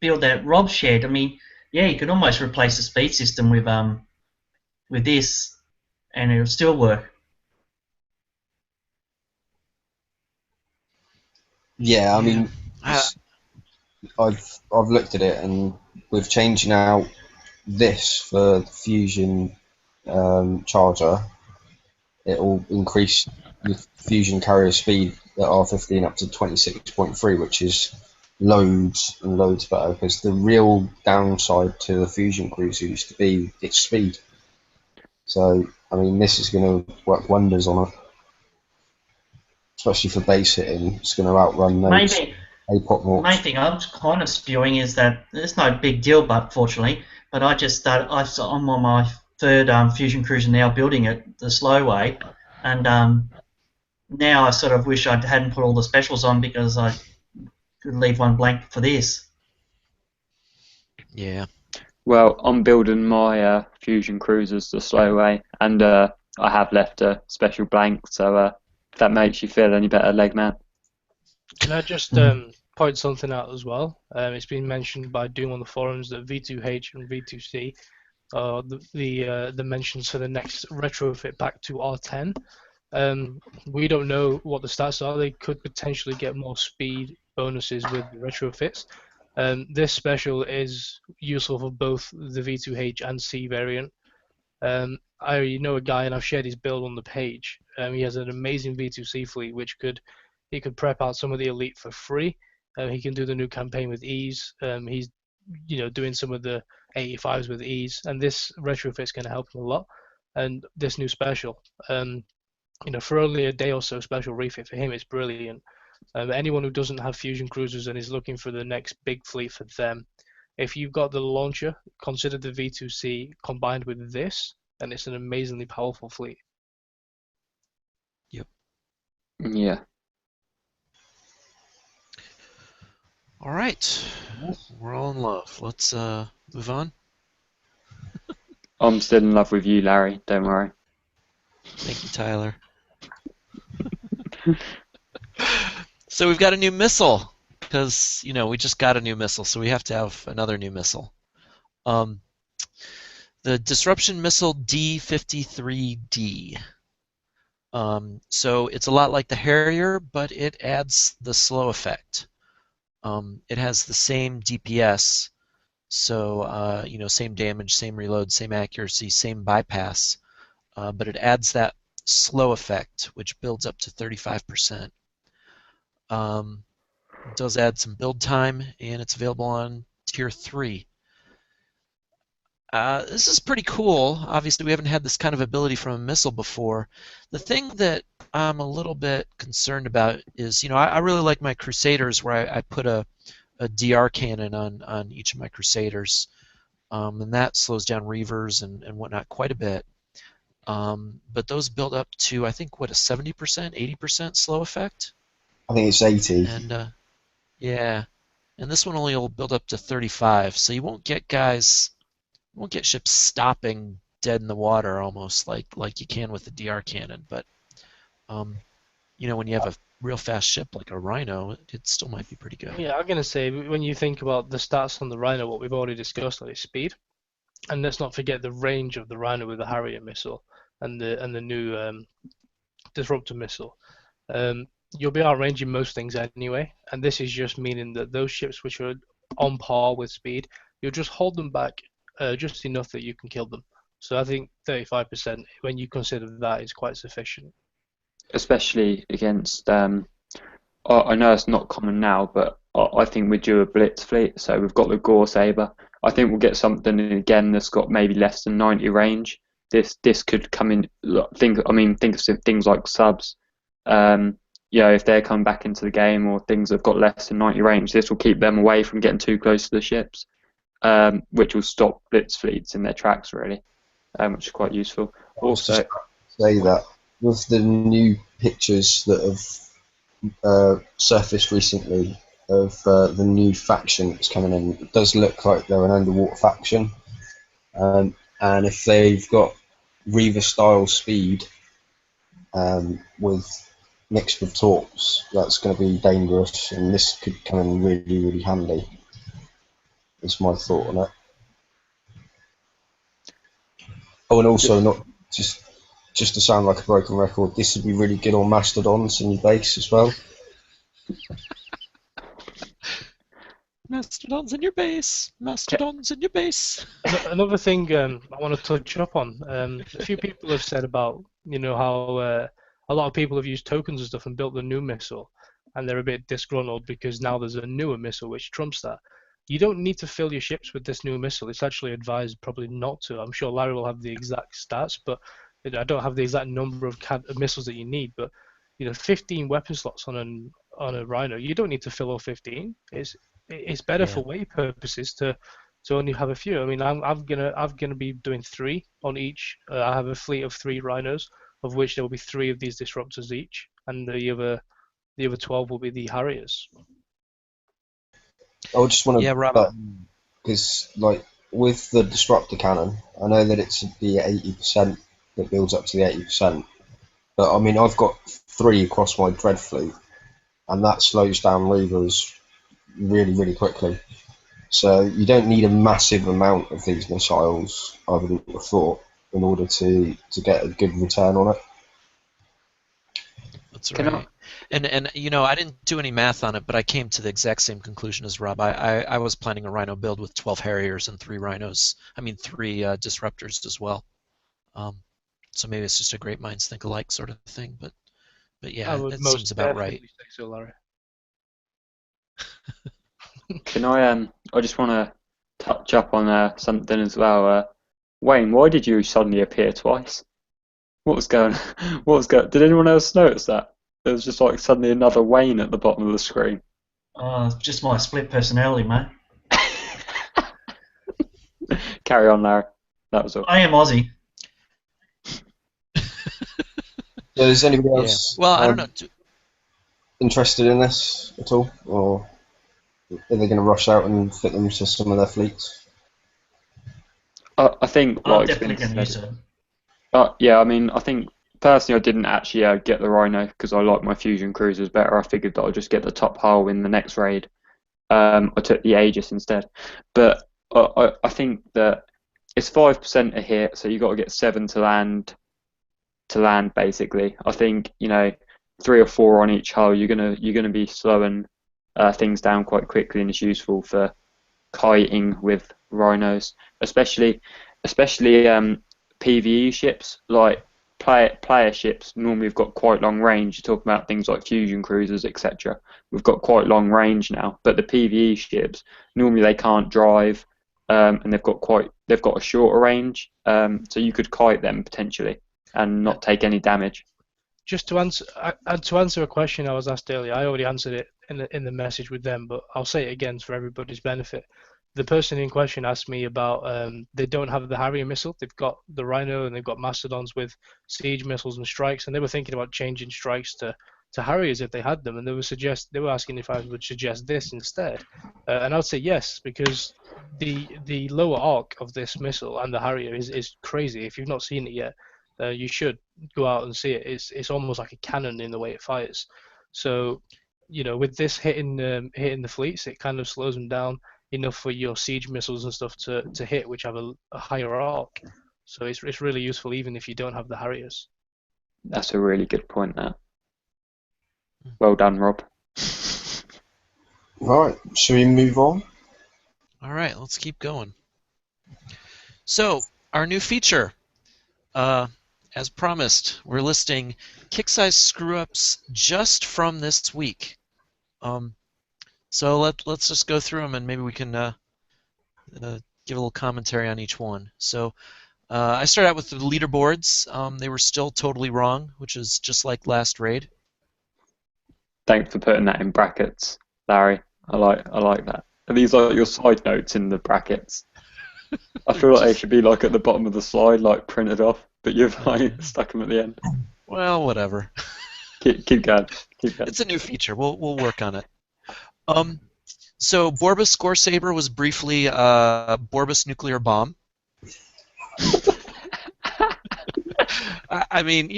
build that Rob shared. I mean, yeah, you could almost replace the speed system with this, and it'll still work.
Yeah, I mean, I've looked at it, and with changing out this for fusion charger, it will increase the fusion carrier speed at R15 up to 26.3, which is loads and loads better, because the real downside to the fusion cruiser used to be its speed. So, I mean, this is going to work wonders on it, especially for base hitting. It's going to outrun those APOC morts.
The main thing I'm kind of spewing is that it's no big deal, but fortunately, but I just started. I'm on my 3rd fusion cruiser now, building it the slow way, and now I sort of wish I hadn't put all the specials on because I could leave one blank for this.
Yeah.
Well, I'm building my fusion cruisers the slow way, and I have left a special blank. So if that makes you feel any better, Legman.
Can I just point something out as well? It's been mentioned by Doom on the forums that V2H and V2C are the mentions for the next retrofit back to R10. We don't know what the stats are. They could potentially get more speed bonuses with the retrofits. This special is useful for both the V2H and C variant. I know a guy, and I've shared his build on the page. He has an amazing V2C fleet, which he could prep out some of the elite for free. He can do the new campaign with ease. He's doing some of the 85s with ease, and this retrofit's going to help him a lot. And this new special, for only a day or so special refit for him, it's brilliant. Anyone who doesn't have fusion cruisers and is looking for the next big fleet for them, if you've got the launcher, consider the V2C combined with this, and it's an amazingly powerful fleet.
Yep.
Yeah.
All right. We're all in love. Let's move on.
I'm still in love with you, Larry. Don't worry.
Thank you, Tyler. So we've got a new missile, because we just got a new missile, so we have to have another new missile. The Disruption Missile D53D. So it's a lot like the Harrier, but it adds the slow effect. It has the same DPS, so same damage, same reload, same accuracy, same bypass, but it adds that slow effect, which builds up to 35%. It does add some build time, and it's available on Tier 3. This is pretty cool. Obviously, we haven't had this kind of ability from a missile before. The thing that I'm a little bit concerned about is, I really like my Crusaders where I put a DR cannon on each of my Crusaders, and that slows down Reavers and whatnot quite a bit. But those build up to, I think, a 70%, 80% slow effect?
I think it's 80.
And yeah, and this one only will build up to 35, so you won't get ships stopping dead in the water almost like you can with the DR cannon. But when you have a real fast ship like a Rhino, it still might be pretty good.
Yeah, I'm gonna say when you think about the stats on the Rhino, what we've already discussed on its speed, and let's not forget the range of the Rhino with the Harrier missile and the new disruptor missile. You'll be outranging most things anyway, and this is just meaning that those ships which are on par with speed, you'll just hold them back just enough that you can kill them. So I think 35%, when you consider that, is quite sufficient.
Especially against. I know it's not common now, but I think we're due a blitz fleet. So we've got the Gore Saber. I think we'll get something again that's got maybe less than 90 range. This could come in. Think of some things like subs. If they come back into the game or things that have got less than 90 range, this will keep them away from getting too close to the ships, which will stop blitz fleets in their tracks really, which is quite useful. Also,
say that with the new pictures that have surfaced recently of the new faction that's coming in, it does look like they're an underwater faction, and if they've got Reaver style speed with mixed with torps, that's going to be dangerous, and this could come in really, really handy. Is my thought on it. Oh, and also, not just to sound like a broken record, this would be really good on Mastodons in your base as well.
Mastodons in your base. Mastodons in your base.
Another thing I want to touch up on. A few people have said about how a lot of people have used tokens and stuff and built the new missile, and they're a bit disgruntled because now there's a newer missile which trumps that. You don't need to fill your ships with this new missile. It's actually advised probably not to. I'm sure Larry will have the exact stats, but I don't have the exact number of missiles that you need. But 15 weapon slots on a Rhino, you don't need to fill all 15. It's better for weight purposes to only have a few. I mean, I'm gonna be doing 3 on each. I have a fleet of 3 Rhinos, of which there will be 3 of these disruptors each, and the other 12 will be the Harriers.
I just want to,
Rob.
because like with the disruptor cannon, I know that it's the 80% that builds up to the 80%, but I mean I've got 3 across my Dread fleet, and that slows down Reavers really, really quickly. So you don't need a massive amount of these missiles, I would have thought, in order to get a good return on it.
That's right. And I didn't do any math on it, but I came to the exact same conclusion as Rob. I was planning a Rhino build with 12 Harriers and 3 Rhinos. I mean 3 Disruptors as well. So maybe it's just a great minds think alike sort of thing. But yeah, it seems about right.
Say so, Larry.
Can I just want to touch up on something as well. Wayne, why did you suddenly appear twice? What was going? Did anyone else notice that? There was just like suddenly another Wayne at the bottom of the screen.
Just my split personality, mate.
Carry on, Larry. That was all.
I am Aussie.
So is anybody else
Well, I don't know.
interested in this at all, or are they going to rush out and fit them to some of their fleets?
I think.
I'm definitely going to use it.
Yeah, I mean, I think personally I didn't actually get the Rhino because I like my fusion cruisers better. I figured that I'd just get the top hull in the next raid. I took the Aegis instead, but I think that it's 5% a hit, so you got to get 7 to land. Basically, I think 3 or 4 on each hull. You're gonna be slowing things down quite quickly, and it's useful for kiting with Rhinos, especially PvE ships like player ships. Normally, we've got quite long range. You're talking about things like fusion cruisers, etc. We've got quite long range now, but the PvE ships normally they can't drive, and they've got a shorter range. So you could kite them potentially and not take any damage.
Just to answer a question I was asked earlier, I already answered it in the message with them, but I'll say it again for everybody's benefit. The person in question asked me about they don't have the Harrier missile. They've got the Rhino and they've got Mastodons with siege missiles and strikes, and they were thinking about changing strikes to Harriers if they had them, and they were asking if I would suggest this instead, and I'd say yes, because the lower arc of this missile and the Harrier is crazy. If you've not seen it yet, you should go out and see it. It's almost like a cannon in the way it fires. So, with this hitting the fleets, it kind of slows them down enough for your siege missiles and stuff to hit, which have a higher arc. So it's really useful even if you don't have the Harriers.
That's a really good point there. Well done, Rob.
Right, shall we move on?
All right, let's keep going. So, our new feature. As promised, we're listing kick size screw-ups just from this week. So let's just go through them and maybe we can give a little commentary on each one. So I started out with the leaderboards. They were still totally wrong, which is just like last raid.
Thanks for putting that in brackets, Larry. I like that. Are these like your side notes in the brackets? I feel like they should be like at the bottom of the slide, like printed off, but you've like stuck them at the end.
Well, whatever.
Keep going. Keep going.
It's a new feature. We'll work on it. So Borbus Score Saber was briefly Borbus Nuclear Bomb. I mean,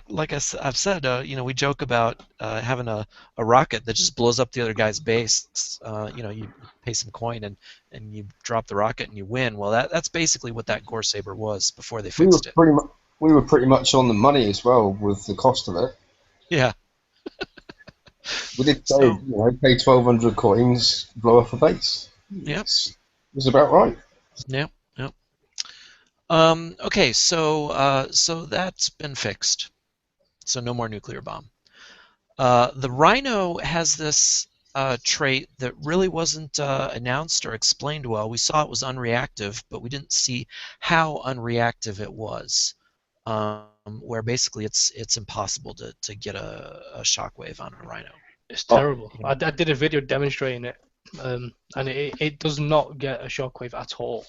like I've said, we joke about having a rocket that just blows up the other guy's base. You pay some coin and you drop the rocket and you win. Well, that's basically what that Gore Saber was before they fixed it.
We were pretty much on the money as well with the cost of it.
Yeah.
We did say, pay 1,200 coins, blow off a base.
Yep.
It was about right.
Yep. Okay, so that's been fixed. So no more nuclear bomb. The Rhino has this trait that really wasn't announced or explained well. We saw it was unreactive, but we didn't see how unreactive it was. Where basically it's impossible to get a shockwave on a Rhino.
It's terrible. I did a video demonstrating it, and it does not get a shockwave at all.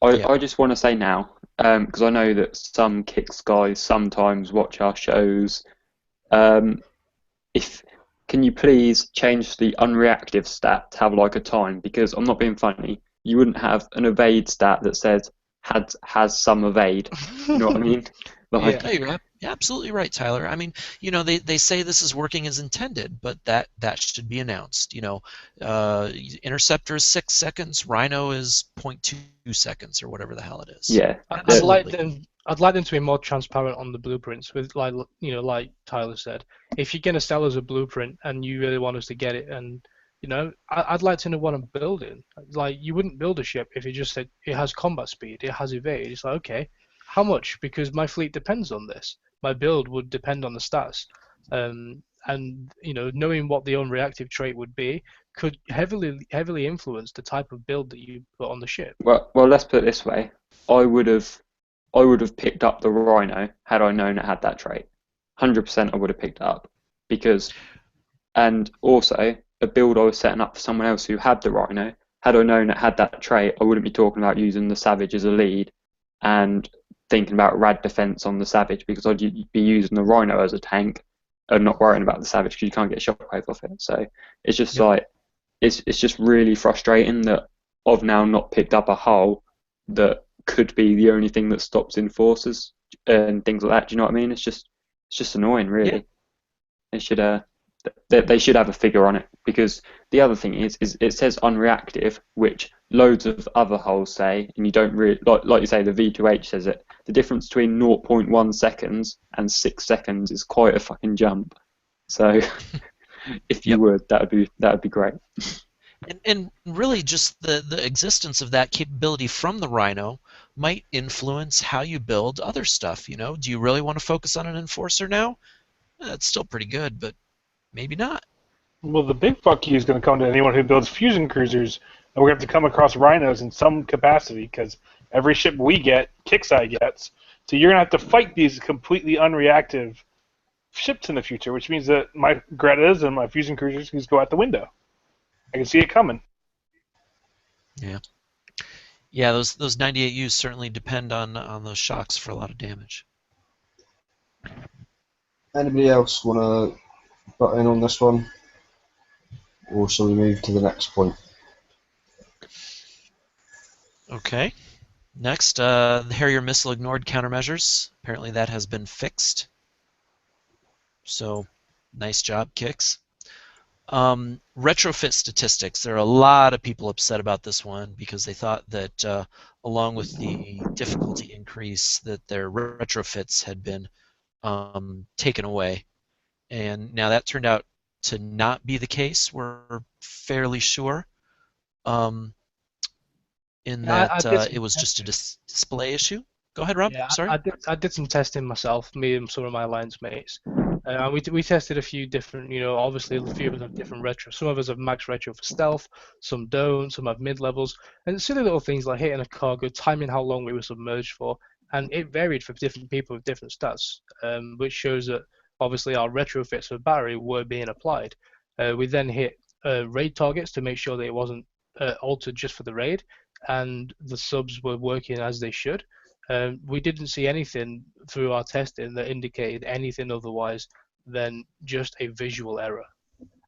I just want to say now, because I know that some Kicks guys sometimes watch our shows. Can you please change the unreactive stat to have like a time? Because I'm not being funny. You wouldn't have an evade stat that says has some evade. You know what I mean?
Yeah, you're absolutely right, Tyler. I mean, they say this is working as intended, but that should be announced. Interceptor is 6 seconds, Rhino is 0.2 seconds, or whatever the hell it is.
Yeah,
I'd like them to be more transparent on the blueprints. With like Tyler said, if you're gonna sell us a blueprint and you really want us to get it, and I'd like to know what I'm building. Like, you wouldn't build a ship if you just said it has combat speed, it has evade. It's like, okay, how much? Because my fleet depends on this. My build would depend on the stats. And knowing what the unreactive trait would be could heavily influence the type of build that you put on the ship.
Well, let's put it this way. I would have picked up the Rhino had I known it had that trait. 100% I would have picked it up. And also, a build I was setting up for someone else who had the Rhino, had I known it had that trait, I wouldn't be talking about using the Savage as a lead and thinking about rad defense on the Savage, because I'd be using the Rhino as a tank and not worrying about the Savage because you can't get shockwave off it. So it's just it's just really frustrating that I've now not picked up a hull that could be the only thing that stops enforcers and things like that. Do you know what I mean? It's just annoying, really. Yeah. They should have a figure on it, because the other thing is it says unreactive, which loads of other hulls say, and you don't really like you say the V2H says it. The difference between 0.1 seconds and 6 seconds is quite a fucking jump. So if you would, that would be great.
And really, just the existence of that capability from the Rhino might influence how you build other stuff. Do you really want to focus on an enforcer now? It's still pretty good, but maybe not.
Well, the big fuck you is going to come to anyone who builds fusion cruisers, and we're going to have to come across Rhinos in some capacity, because every ship we get, Kixeye gets. So you're going to have to fight these completely unreactive ships in the future, which means that my Gretas and my fusion cruisers can just go out the window. I can see it coming.
Yeah, those 98Us certainly depend on those shocks for a lot of damage.
Anybody else want to butt in on this one? Or shall we move to the next point?
Okay. Next, the Harrier missile ignored countermeasures. Apparently that has been fixed. So, nice job, Kix. Retrofit statistics. There are a lot of people upset about this one because they thought that along with the difficulty increase that their retrofits had been taken away. And now that turned out to not be the case, we're fairly sure, um, in
I
that
did some
it was just a
testing.
display issue. Go ahead, Rob.
Yeah,
Sorry.
I did some testing myself, me and some of my alliance mates. And we tested a few different, obviously a few of us have different retro. Some of us have max retro for stealth, some don't, some have mid levels, and silly little things like hitting a cargo, timing how long we were submerged for, and it varied for different people with different stats, which shows that obviously our retrofits for battery were being applied. We then hit raid targets to make sure that it wasn't altered just for the raid, and the subs were working as they should. We didn't see anything through our testing that indicated anything otherwise than just a visual error.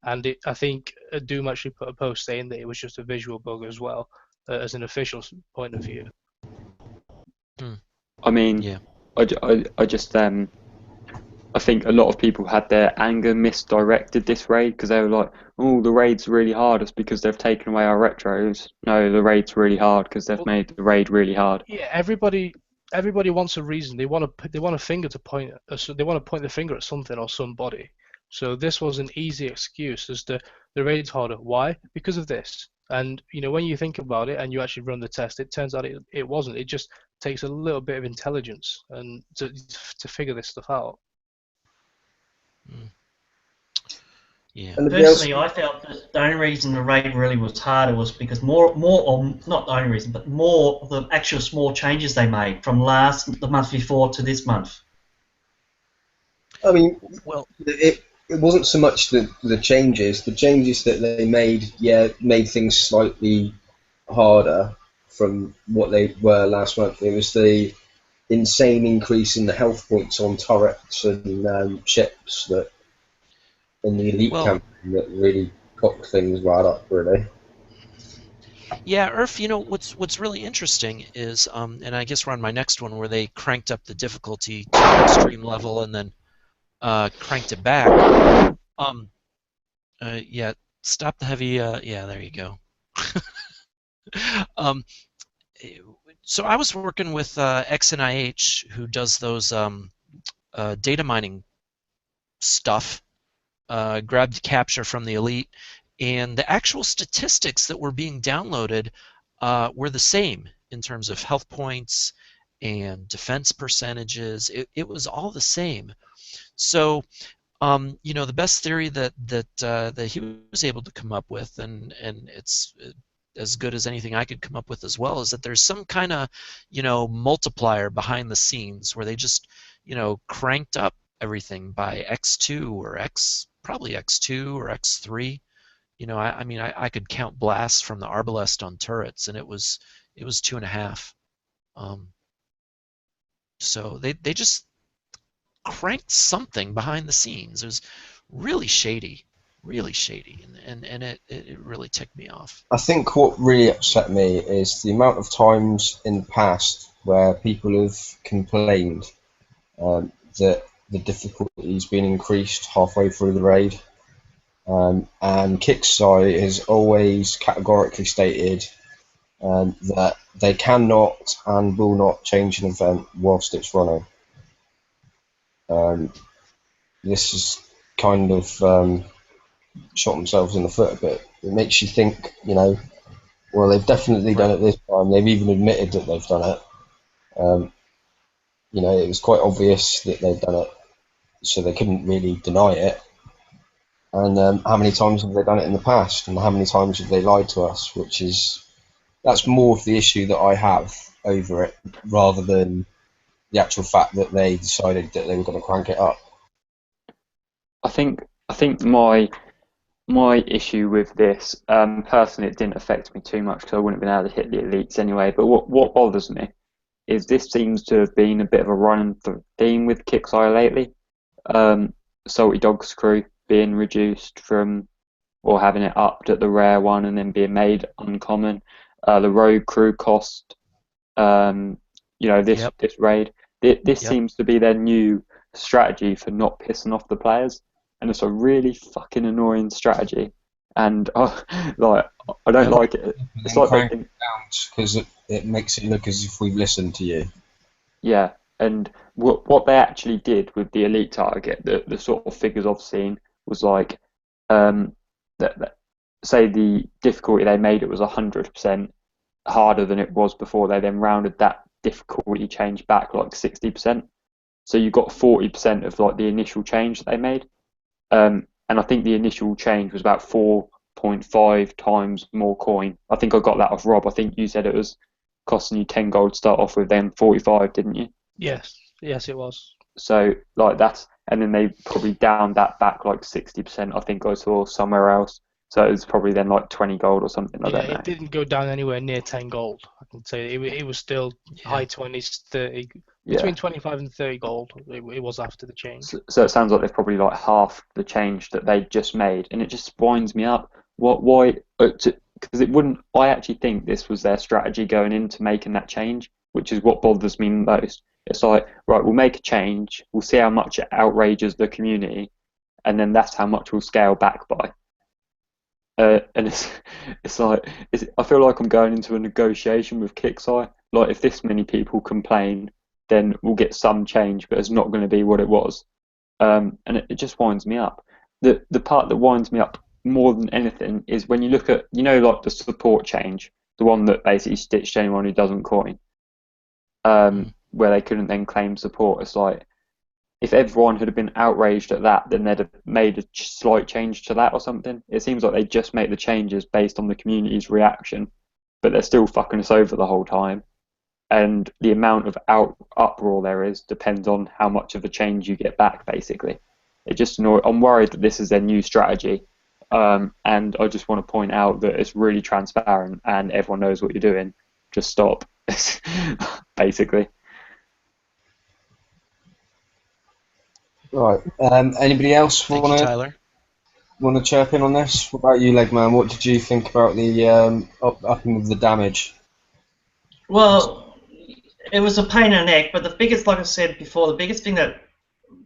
And I think Doom actually put a post saying that it was just a visual bug as well, as an official point of view.
I mean,
Yeah.
I just I think a lot of people had their anger misdirected this raid because they were like, "Oh, the raid's really hard. It's because they've taken away our retros." No, the raid's really hard because they've
Well,
made the raid really hard.
yeah, everybody wants a reason. They want a finger to point. They want to point the finger at something or somebody. So this was an easy excuse as to the raid's harder. Why? Because of this. And when you think about it and you actually run the test, it turns out it wasn't. It just takes a little bit of intelligence and to figure this stuff out.
Yeah.
And to be
Personally,
honest,
I felt that the only reason the raid really was harder was because or not the only reason, but more of the actual small changes they made from the month before to this month.
I mean,
Well,
it wasn't so much the changes. The changes that they made, yeah, made things slightly harder from what they were last month. It was the insane increase in the health points on turrets and ships that in the elite
well,
campaign that really cocked things right up, really.
yeah, Earth. What's really interesting is, and I guess we're on my next one where they cranked up the difficulty to an extreme level and then cranked it back. Yeah, stop the heavy. Yeah, there you go. um, so I was working with XNIH, who does those data mining stuff, grabbed capture from the elite, and the actual statistics that were being downloaded were the same in terms of health points and defense percentages. It was all the same. So the best theory that he was able to come up with, and it's as good as anything I could come up with as well, is that there's some kind of multiplier behind the scenes where they just cranked up everything by x2 or probably x2 or x3. I mean I could count blasts from the arbalest on turrets, and it was 2.5. So they just cranked something behind the scenes. It was really shady, and it really ticked me off.
I think what really upset me is the amount of times in the past where people have complained that the difficulty's been increased halfway through the raid. And Kixeye has always categorically stated that they cannot and will not change an event whilst it's running. This is kind of shot themselves in the foot a bit. It makes you think, well, they've definitely done it this time. They've even admitted that they've done it. It was quite obvious that they've done it, so they couldn't really deny it. And how many times have they done it in the past, and how many times have they lied to us? That's more of the issue that I have over it, rather than the actual fact that they decided that they were going to crank it up.
I think my issue with this, personally, it didn't affect me too much because I wouldn't have been able to hit the elites anyway. But what bothers me is this seems to have been a bit of a running theme with Kixeye lately. Salty Dog's crew being reduced from, or having it upped at the rare one and then being made uncommon. The rogue crew cost You know, this
Yep.
this raid. This
Yep.
seems to be their new strategy for not pissing off the players, and it's a really fucking annoying strategy. And like, I don't
Yep.
like it. It's
Then
like they
crank
think,
it down because it makes it look as if we've listened to you.
yeah. And what they actually did with the elite target, the sort of figures I've seen was like, that say the difficulty they made it was 100% harder than it was before. They then rounded that difficulty change back like 60%. So you got 40% of like the initial change that they made. And I think the initial change was about 4.5 times more coin. I think I got that off Rob. I think you said it was costing you 10 gold to start off with, then 45, didn't you?
Yes, yes, it was.
So like that's, and then they probably downed that back like 60%. I think I saw somewhere else. So it was probably then like 20 gold or something. I
Yeah,
don't know.
it didn't go down anywhere near 10 gold. I can say it was still
Yeah.
high 20s, 30,
Yeah.
between 25 and 30 gold. It was after the change.
So it sounds like they've probably like half the change that they just made, and it just winds me up. Why? Because it wouldn't. I actually think this was their strategy going into making that change, which is what bothers me most. It's like, right, we'll make a change, we'll see how much it outrages the community, and then that's how much we'll scale back by. And it's like I feel like I'm going into a negotiation with Kixeye. Like if this many people complain, then we'll get some change, but it's not going to be what it was. And it just winds me up. The part that winds me up more than anything is when you look at, you know, like the support change, the one that basically stitched anyone who doesn't coin, where they couldn't then claim support. It's like, if everyone had been outraged at that, then they'd have made a slight change to that or something. It seems like they just make the changes based on the community's reaction, but they're still fucking us over the whole time. And the amount of uproar there is depends on how much of a change you get back, basically. It just I'm worried that this is their new strategy, and I just want to point out that it's really transparent and everyone knows what you're doing. Just stop, basically.
Right. Anybody else
Thank you, Tyler.
want to chirp in on this? What about you, Legman? What did you think about the upping of the damage?
Well, it was a pain in the neck, but the biggest, like I said before, the biggest thing that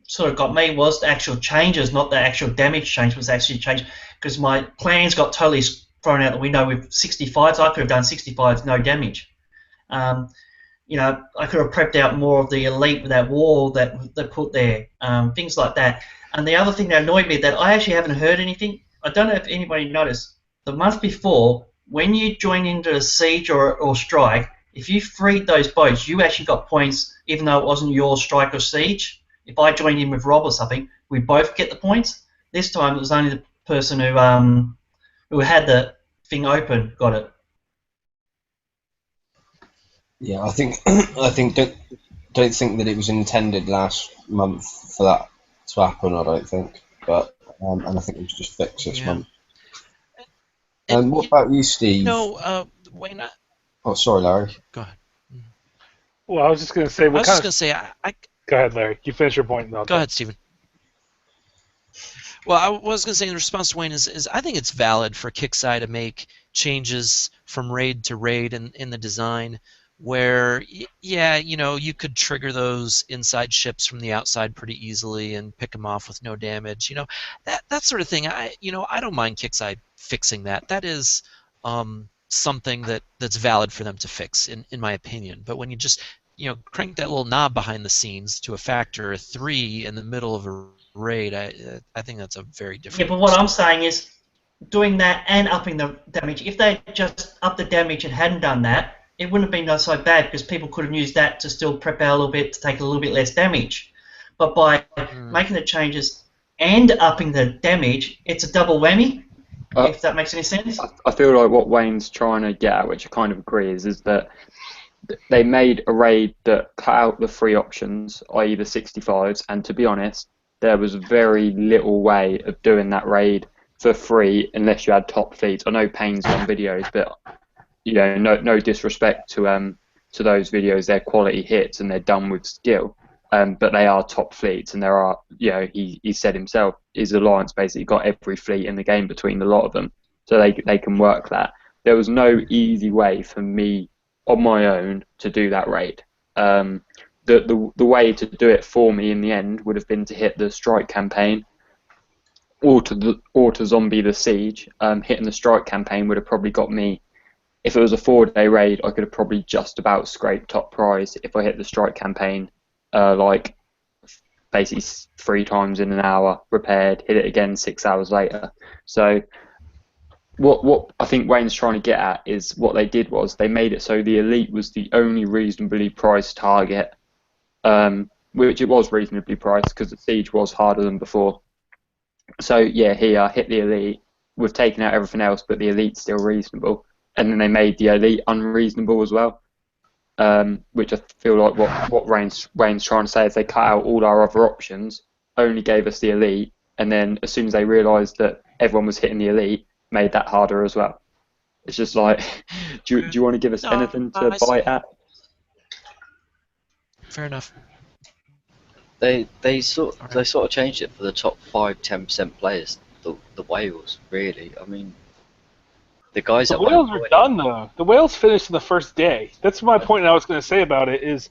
sort of got me was the actual changes, not the actual damage change, was actually changed, because my plans got totally thrown out the window with 65s. I could have done 65s, no damage. You know, I could have prepped out more of the elite with that wall that they put there, things like that. And the other thing that annoyed me, that I actually haven't heard anything, I don't know if anybody noticed, the month before, when you join into a siege or strike, if you freed those boats, you actually got points, even though it wasn't your strike or siege. If I joined in with Rob or something, we both get the points. This time it was only the person who had the thing open got it.
Yeah, I think don't think that it was intended last month for that to happen. I don't think, but and I think it was just fixed this month. And what about you, Steve?
No, Wayne.
Oh, sorry, Larry.
Go ahead.
Well, I was just going to say,
I was just going to say,
Go ahead, Larry. You finish your point. And I'll
Go ahead, Stephen. Well, I was going to say in response to Wayne is I think it's valid for Kixeye to make changes from raid to raid in the design where, yeah, you know, you could trigger those inside ships from the outside pretty easily and pick them off with no damage. You know, that sort of thing. I don't mind Kixeye fixing that. That is something that's valid for them to fix, in my opinion. But when you just crank that little knob behind the scenes to a factor of 3 in the middle of a raid, I think that's a very different.
Yeah, but what I'm saying is doing that and upping the damage. If they just upped the damage and hadn't done that, it wouldn't have been so bad because people could have used that to still prep out a little bit to take a little bit less damage. But by making the changes and upping the damage, it's a double whammy. If that makes any sense.
I feel like what Wayne's trying to get at, which I kind of agree, is that they made a raid that cut out the free options, i.e. the 65s, and to be honest, there was very little way of doing that raid for free unless you had top fleets. I know Payne's done videos, but no disrespect to those videos, they're quality hits and they're done with skill. But they are top fleets, and there are, he said himself, his alliance basically got every fleet in the game between a lot of them, so they can work that. There was no easy way for me on my own to do that raid. The way to do it for me in the end would have been to hit the strike campaign, or to zombie the siege. Hitting the strike campaign would have probably got me. If it was a 4-day raid, I could have probably just about scraped top prize if I hit the strike campaign, like basically 3 times in an hour, repaired, hit it again 6 hours later. So what I think Wayne's trying to get at is what they did was they made it so the elite was the only reasonably priced target, which it was reasonably priced because the siege was harder than before. So yeah, here hit the elite. We've taken out everything else, but the elite's still reasonable. And then they made the elite unreasonable as well, which I feel like what Wayne's trying to say is they cut out all our other options, only gave us the elite, and then as soon as they realised that everyone was hitting the elite, made that harder as well. It's just like, do you want to give us anything to bite at?
Fair enough.
They sort of changed it for the top 5-10% players. The whales, really. I mean, the guys
The
that
whales are done though. The whales finished in the first day. That's my point. I was going to say about it is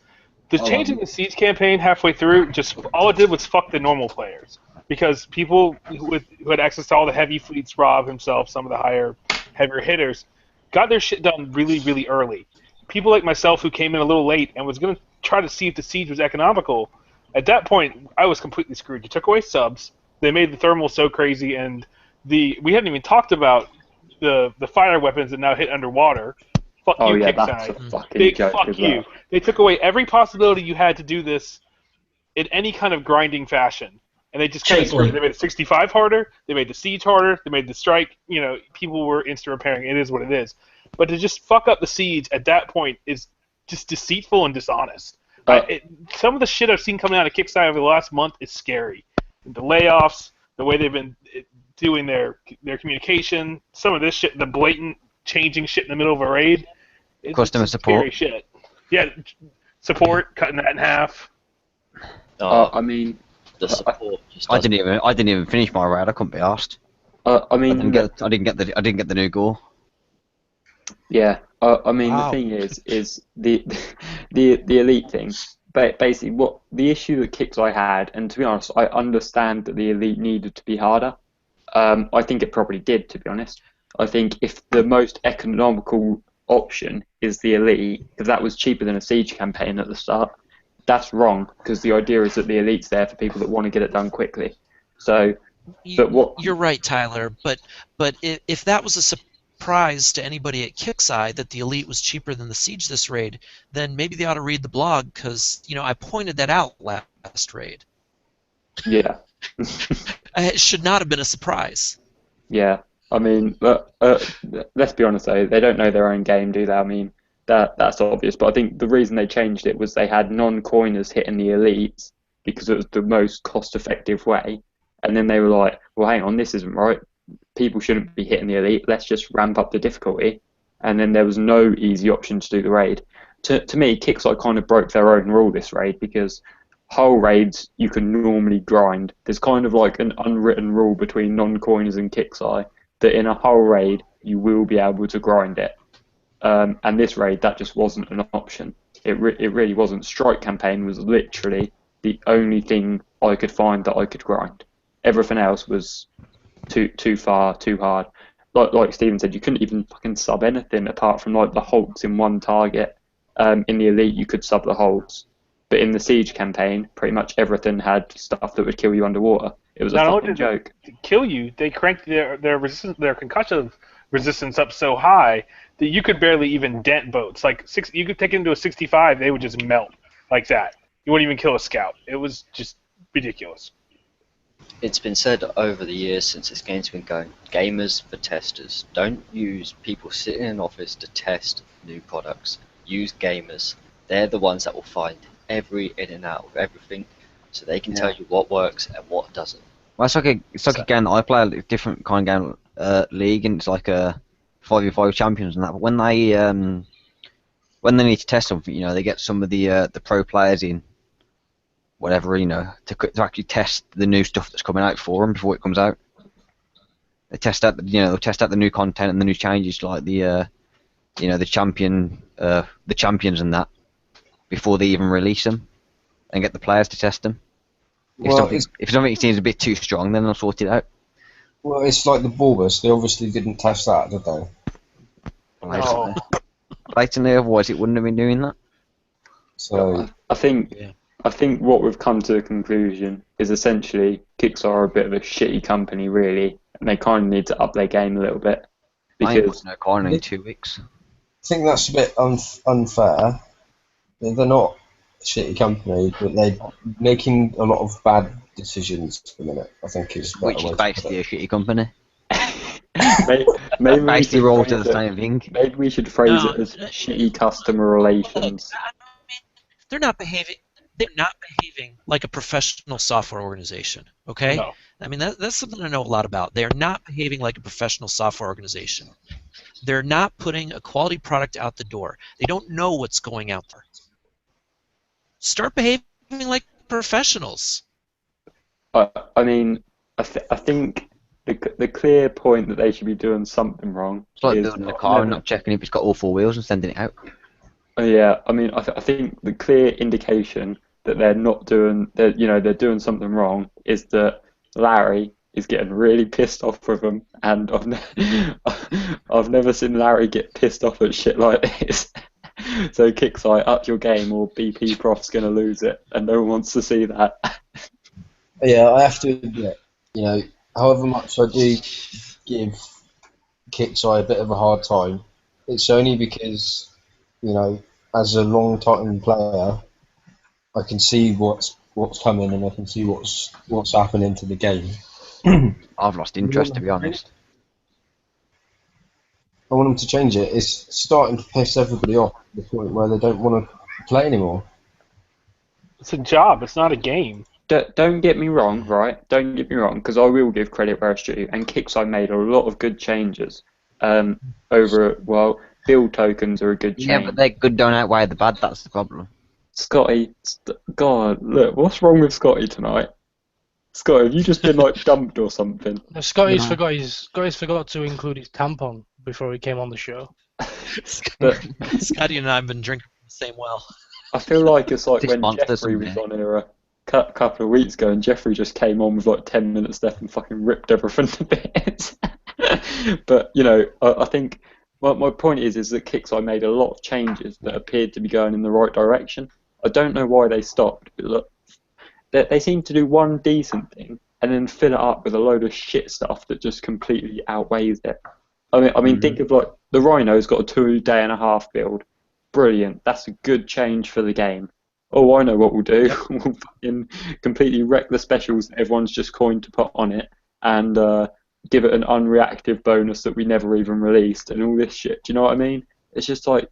the changing the siege campaign halfway through. Just all it did was fuck the normal players, because people who had access to all the heavy fleets, Rob himself, some of the heavier hitters, got their shit done really, really early. People like myself who came in a little late and was going to try to see if the siege was economical. At that point, I was completely screwed. You took away subs. They made the thermal so crazy, and we hadn't even talked about the fire weapons that now hit underwater. Fuck you,
yeah,
Kickside.
that's a fucking
Big
joke
fuck
as
you.
well.
They took away every possibility you had to do this in any kind of grinding fashion. And they just kind of screwed. They made the 65 harder. They made the siege harder. They made the strike. People were instant repairing. It is what it is. But to just fuck up the siege at that point is just deceitful and dishonest. Some of the shit I've seen coming out of Kickstarter over the last month is scary. The layoffs, the way they've been doing their communication, some of this shit, the blatant changing shit in the middle of a raid.
Customer support.
Scary shit. Yeah, support, cutting that in half.
I mean,
the support.
I didn't even finish my raid. I couldn't be asked.
I mean,
I didn't get the new goal.
Yeah, I mean
Wow.
the thing is the elite thing. But basically, what the issue that Kixeye had, and to be honest, I understand that the elite needed to be harder. I think it probably did, to be honest. I think if the most economical option is the elite, if that was cheaper than a siege campaign at the start, that's wrong, because the idea is that the elite's there for people that want to get it done quickly. So,
You're right, Tyler. But if that was a surprise to anybody at Kixeye that the elite was cheaper than the siege this raid, then maybe they ought to read the blog, because I pointed that out last raid.
yeah.
It should not have been a surprise.
Yeah, I mean, let's be honest though, they don't know their own game, do they? I mean, that's obvious, but I think the reason they changed it was they had non-coiners hitting the elites because it was the most cost-effective way, and then they were like, well, hang on, this isn't right. People shouldn't be hitting the elite. Let's just ramp up the difficulty, and then there was no easy option to do the raid. To me, Kixeye kind of broke their own rule this raid, because whole raids you can normally grind. There's kind of like an unwritten rule between non-coiners and Kixeye that in a whole raid you will be able to grind it. And this raid, that just wasn't an option. It really wasn't. Strike campaign was literally the only thing I could find that I could grind. Everything else was too far, too hard. Like Steven said, you couldn't even fucking sub anything apart from like the hulks in one target. In the elite, you could sub the hulks. But in the siege campaign, pretty much everything had stuff that would kill you underwater. It was a fucking joke.
To kill you, they cranked their concussion resistance up so high that you could barely even dent boats. You could take it into a 65, they would just melt like that. You wouldn't even kill a scout. It was just ridiculous.
It's been said over the years since this game's been going, gamers for testers. Don't use people sitting in an office to test new products. Use gamers. They're the ones that will find every in and out of everything, so they can tell you what works and what doesn't.
Well, it's like a game that I play a different kind of game, league, and it's like a 5v5 champions and that. But when they need to test something, they get some of the pro players in, whatever, to actually test the new stuff that's coming out for them before it comes out. They test out, they'll test out the new content and the new changes, like the champion the champions and that before they even release them and get the players to test them.
Well,
If something seems a bit too strong, then they'll sort it out.
well, it's like the Bulbous. They obviously didn't test that, did they?
No.
Blatantly, otherwise it wouldn't have been doing that.
So
I think
Yeah.
I think what we've come to a conclusion is essentially Kicks are a bit of a shitty company, really, and they kind of need to up their game a little bit
I ain't
because
putting no coin in 2 weeks.
I think that's a bit unfair. They're not a shitty company, but they're making a lot of bad decisions at the minute. I think is a better
Which
way
is
to put
basically
it.
a shitty company.
maybe we
Basically,
should
we're all
phrase
to the
it,
same thing.
maybe we should phrase
No,
it as shitty customer relations.
they're not behaving. They're not behaving like a professional software organization. Okay.
No.
I mean, that's something I know a lot about. They're not behaving like a professional software organization. They're not putting a quality product out the door. They don't know what's going out there. Start behaving like professionals.
I mean, I think the clear point that they should be doing something wrong
It's like
is
building a car and not checking if it's got all 4 wheels and sending it out.
Yeah, I mean, I think the clear indication that they're not doing that, they're doing something wrong is that Larry is getting really pissed off with them, and I've never seen Larry get pissed off at shit like this. So Kickside, up your game, or BP Prof's gonna lose it, and no one wants to see that.
Yeah, I have to admit, however much I do give Kixeye a bit of a hard time, it's only because, as a long-time player, I can see what's coming and I can see what's happening to the game.
I've lost interest, to be honest.
I want them to change it. It's starting to piss everybody off to the point where they don't want to play anymore.
It's a job. It's not a game.
Don't get me wrong, right? Don't get me wrong, because I will give credit where it's due, and Kickside made a lot of good changes. Build tokens are a good change.
Yeah, but their good don't outweigh the bad, that's the problem.
Scotty, God, look, what's wrong with Scotty tonight? Scotty, have you just been like dumped or something?
Scotty's
No.
forgot to include his tampon before he came on the show.
But
Scotty and I have been drinking the same well.
I feel like it's like
Six
when
months,
Jeffrey
doesn't
was
it?
on here a couple of weeks ago, and Jeffrey just came on with like 10 minutes left and fucking ripped everything to bits. But I think my point is that Kickside made a lot of changes that appeared to be going in the right direction. I don't know why they stopped. But look, they seem to do one decent thing and then fill it up with a load of shit stuff that just completely outweighs it. I mean, think of like the Rhino's got a 2.5-day build. Brilliant. That's a good change for the game. Oh, I know what we'll do. We'll fucking completely wreck the specials that everyone's just coined to put on it, and give it an unreactive bonus that we never even released, and all this shit. Do you know what I mean? It's just like,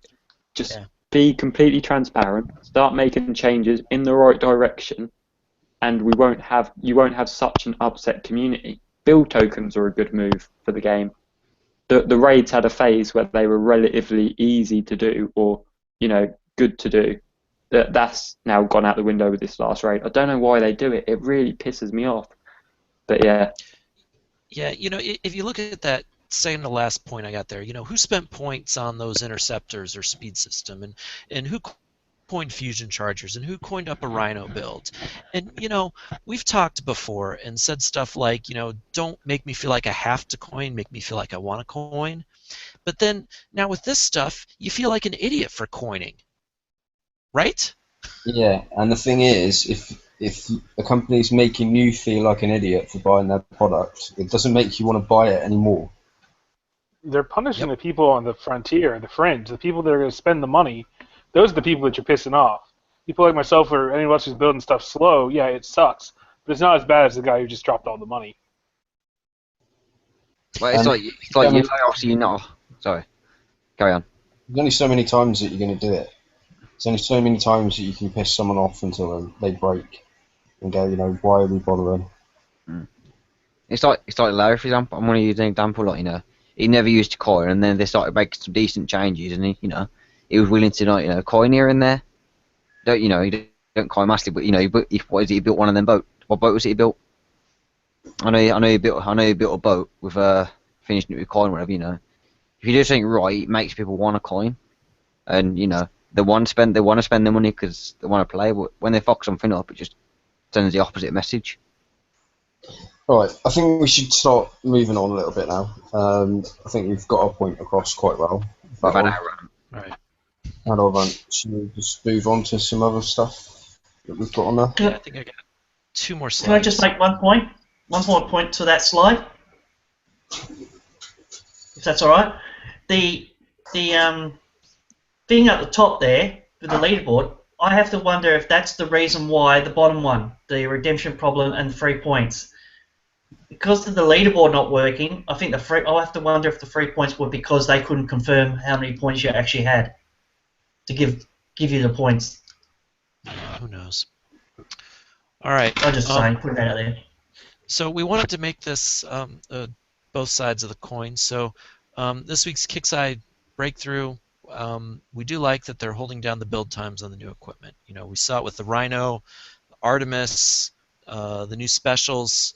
be completely transparent. Start making changes in the right direction, and you won't have such an upset community. Build tokens are a good move for the game. The raids had a phase where they were relatively easy to do, or good to do. That's now gone out the window with this last raid. I don't know why they do it. It really pisses me off. But yeah.
Yeah, if you look at that second to last point I got there, who spent points on those interceptors or speed system, and who coined fusion chargers, and who coined up a Rhino build? And we've talked before and said stuff like, don't make me feel like I have to coin, make me feel like I want to coin. But then now with this stuff, you feel like an idiot for coining, right?
Yeah, and the thing is, if a company's making you feel like an idiot for buying their product, it doesn't make you want to buy it anymore.
They're punishing the people on the frontier, the fringe, the people that are going to spend the money. Those are the people that you're pissing off. People like myself or anyone else who's building stuff slow, yeah, it sucks. But it's not as bad as the guy who just dropped all the money.
Well, it's like you obviously you're not. Sorry, carry on.
There's only so many times that you're going to do it. There's only so many times that you can piss someone off until they break and go, why are we bothering?
It's like Larry, for example. I'm going to use an example. Like he never used to coin, and then they started making some decent changes, and he was willing to coin here and there. He don't coin massively, but what is it? He built one of them boats. What boat was it he built? I know he built a boat with finishing it with coin, whatever. If you do something right, it makes people want to coin. and they want to spend their money because they want to play. But when they fuck something up, it just sends the opposite message.
Right, I think we should start moving on a little bit now. I think we've got our point across quite well.
We've had
That
our run.
Right.
one. Had our run. Should we just move on to some other stuff that we've got on there?
Yeah, I think I got 2 more slides.
Can I just make one more point to that slide, if that's all right? The thing at the top there with the leaderboard, I have to wonder if that's the reason why the bottom one, the redemption problem and 3 points, because of the leaderboard not working. I think I'll have to wonder if the 3 points were because they couldn't confirm how many points you actually had to give you the points.
Who knows? All right.
I'm just saying, put it out there.
So we wanted to make this both sides of the coin. So this week's Kickside breakthrough, we do like that they're holding down the build times on the new equipment. We saw it with the Rhino, the Artemis, the new specials.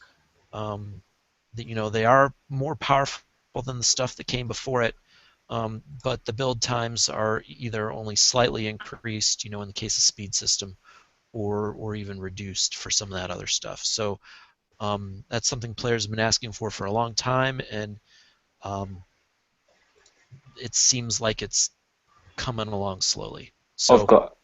They are more powerful than the stuff that came before it, but the build times are either only slightly increased, in the case of speed system, or even reduced for some of that other stuff. So that's something players have been asking for a long time, and it seems like it's coming along slowly. So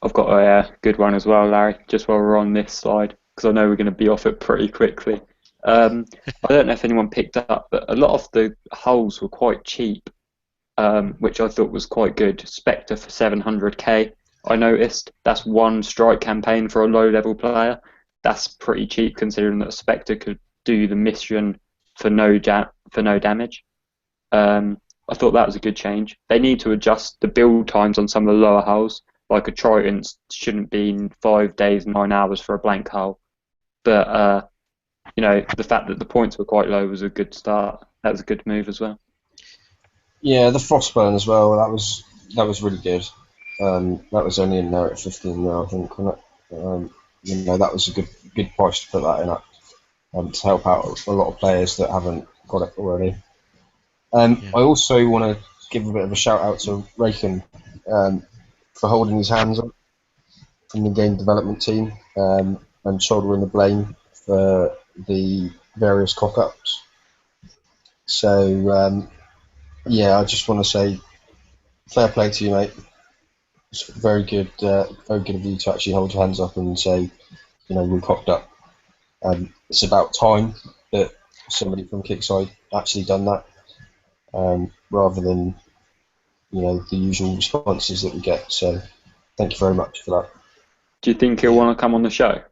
I've got a good one as well, Larry. Just while we're on this slide, because I know we're going to be off it pretty quickly. I don't know if anyone picked up, but a lot of the hulls were quite cheap, which I thought was quite good. Spectre for 700k. I noticed that's one strike campaign for a low-level player. That's pretty cheap considering that Spectre could do the mission for no damage. I thought that was a good change. They need to adjust the build times on some of the lower hulls. Like a Triton shouldn't be in 5 days, 9 hours for a blank hull. But the fact that the points were quite low was a good start. That was a good move as well.
Yeah, the Frostburn as well. That was really good. That was only in there at 15 now, I think. Wasn't it? That was a good price to put that in at, to help out a lot of players that haven't got it already. I also want to give a bit of a shout out to Raken for holding his hands up from the game development team and shouldering the blame for the various cock-ups. So, I just want to say fair play to you, mate. It's very good of you to actually hold your hands up and say, we cocked up. It's about time that somebody from Kickside actually done that, rather than the usual responses that we get. So, thank you very much for that.
Do you think he'll want to come on the show?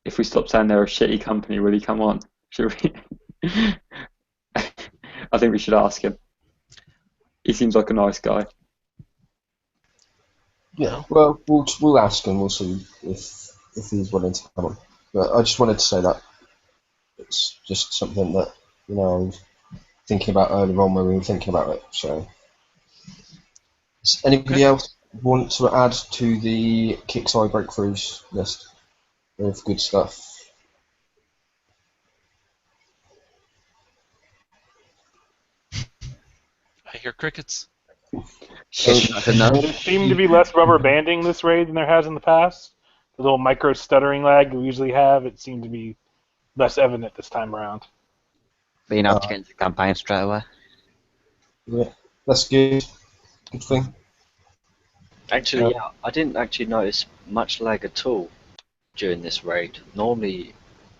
If we stop saying they're a shitty company, will he come on? Should we? I think we should ask him. He seems like a nice guy.
Yeah, well, we'll ask him. We'll see if he's willing to come on. But I just wanted to say that it's just something that I was thinking about earlier on when we were thinking about it. So, does anybody else want to add to the Kickside breakthroughs list of good stuff?
I hear crickets.
There seemed to be less rubber banding this raid than there has in the past. The little micro stuttering lag we usually have, it seemed to be less evident this time around.
Being able to get into the campaign straight away.
Yeah, that's good. Good thing.
Actually, I didn't actually notice much lag at all during this raid. Normally,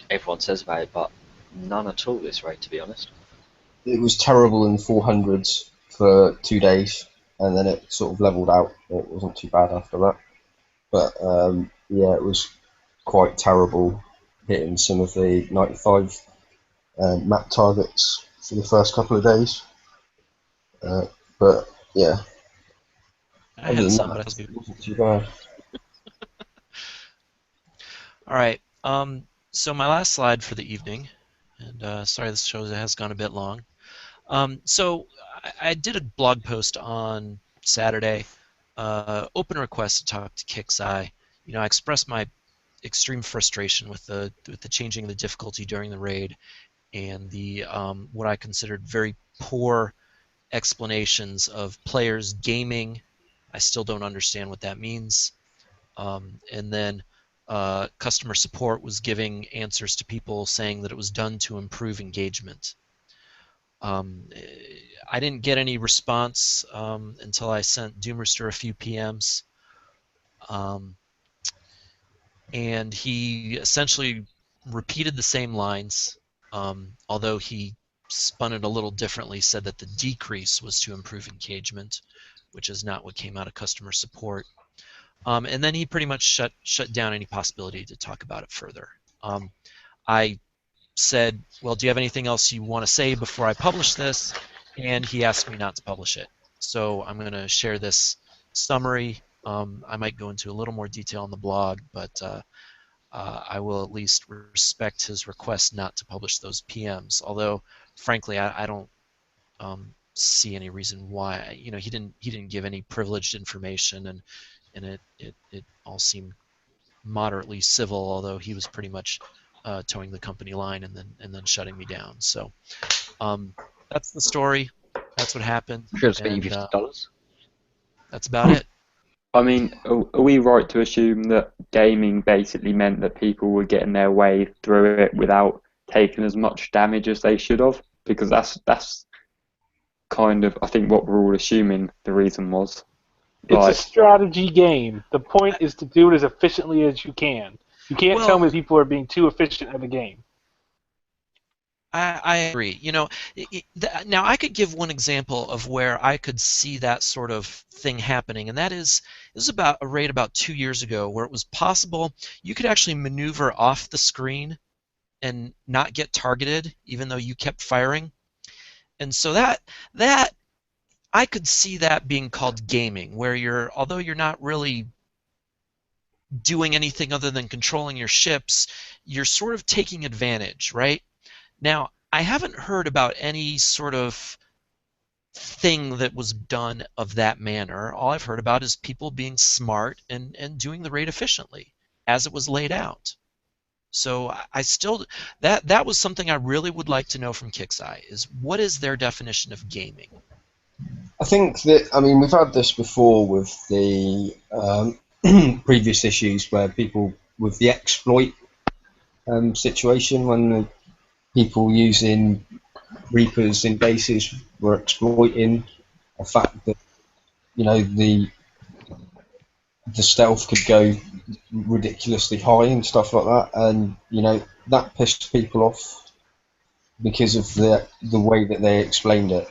everyone says about it, but none at all this raid, to be honest.
It was terrible in 400s for 2 days, and then it sort of leveled out. It wasn't too bad after that. But it was quite terrible hitting some of the 95 map targets for the first couple of days. But yeah,
I had some, but I was good.
It wasn't too bad.
All right. So my last slide for the evening, and sorry this show has gone a bit long. So I did a blog post on Saturday, open request to talk to Kixeye. I expressed my extreme frustration with the changing of the difficulty during the raid, and the what I considered very poor explanations of players gaming I still don't understand what that means. And then customer support was giving answers to people saying that it was done to improve engagement. I didn't get any response until I sent Doomrooster a few PMs. And he essentially repeated the same lines, although he spun it a little differently, said that the decrease was to improve engagement, which is not what came out of customer support. And then he pretty much shut down any possibility to talk about it further. I said, well, do you have anything else you want to say before I publish this? And he asked me not to publish it. So I'm going to share this summary. I might go into a little more detail on the blog, but I will at least respect his request not to publish those PMs. Although, frankly, I don't see any reason why. You know, he didn't give any privileged information, and it all seemed moderately civil. Although he was pretty much towing the company line and then shutting me down. So that's the story. That's what happened.
Should have spent you $50.
That's about it.
I mean, are we right to assume that gaming basically meant that people were getting their way through it without taking as much damage as they should have? Because that's kind of, I think, what we're all assuming the reason was.
It's a strategy game. The point is to do it as efficiently as you can. You can't tell me people are being too efficient at the game.
I agree. You know, now I could give one example of where I could see that sort of thing happening, and that is, this is about a raid about 2 years ago where it was possible you could actually maneuver off the screen and not get targeted, even though you kept firing. And so that I could see that being called gaming, where although you're not really doing anything other than controlling your ships, you're sort of taking advantage, right? Now, I haven't heard about any sort of thing that was done of that manner. All I've heard about is people being smart and doing the raid efficiently, as it was laid out. So I still, that was something I really would like to know from Kixeye, is what is their definition of gaming?
I think that, I mean, we've had this before with the previous issues where people, with the exploit situation, when the people using Reapers in bases were exploiting the fact that, you know, the stealth could go ridiculously high and stuff like that, and you know that pissed people off because of the way that they explained it,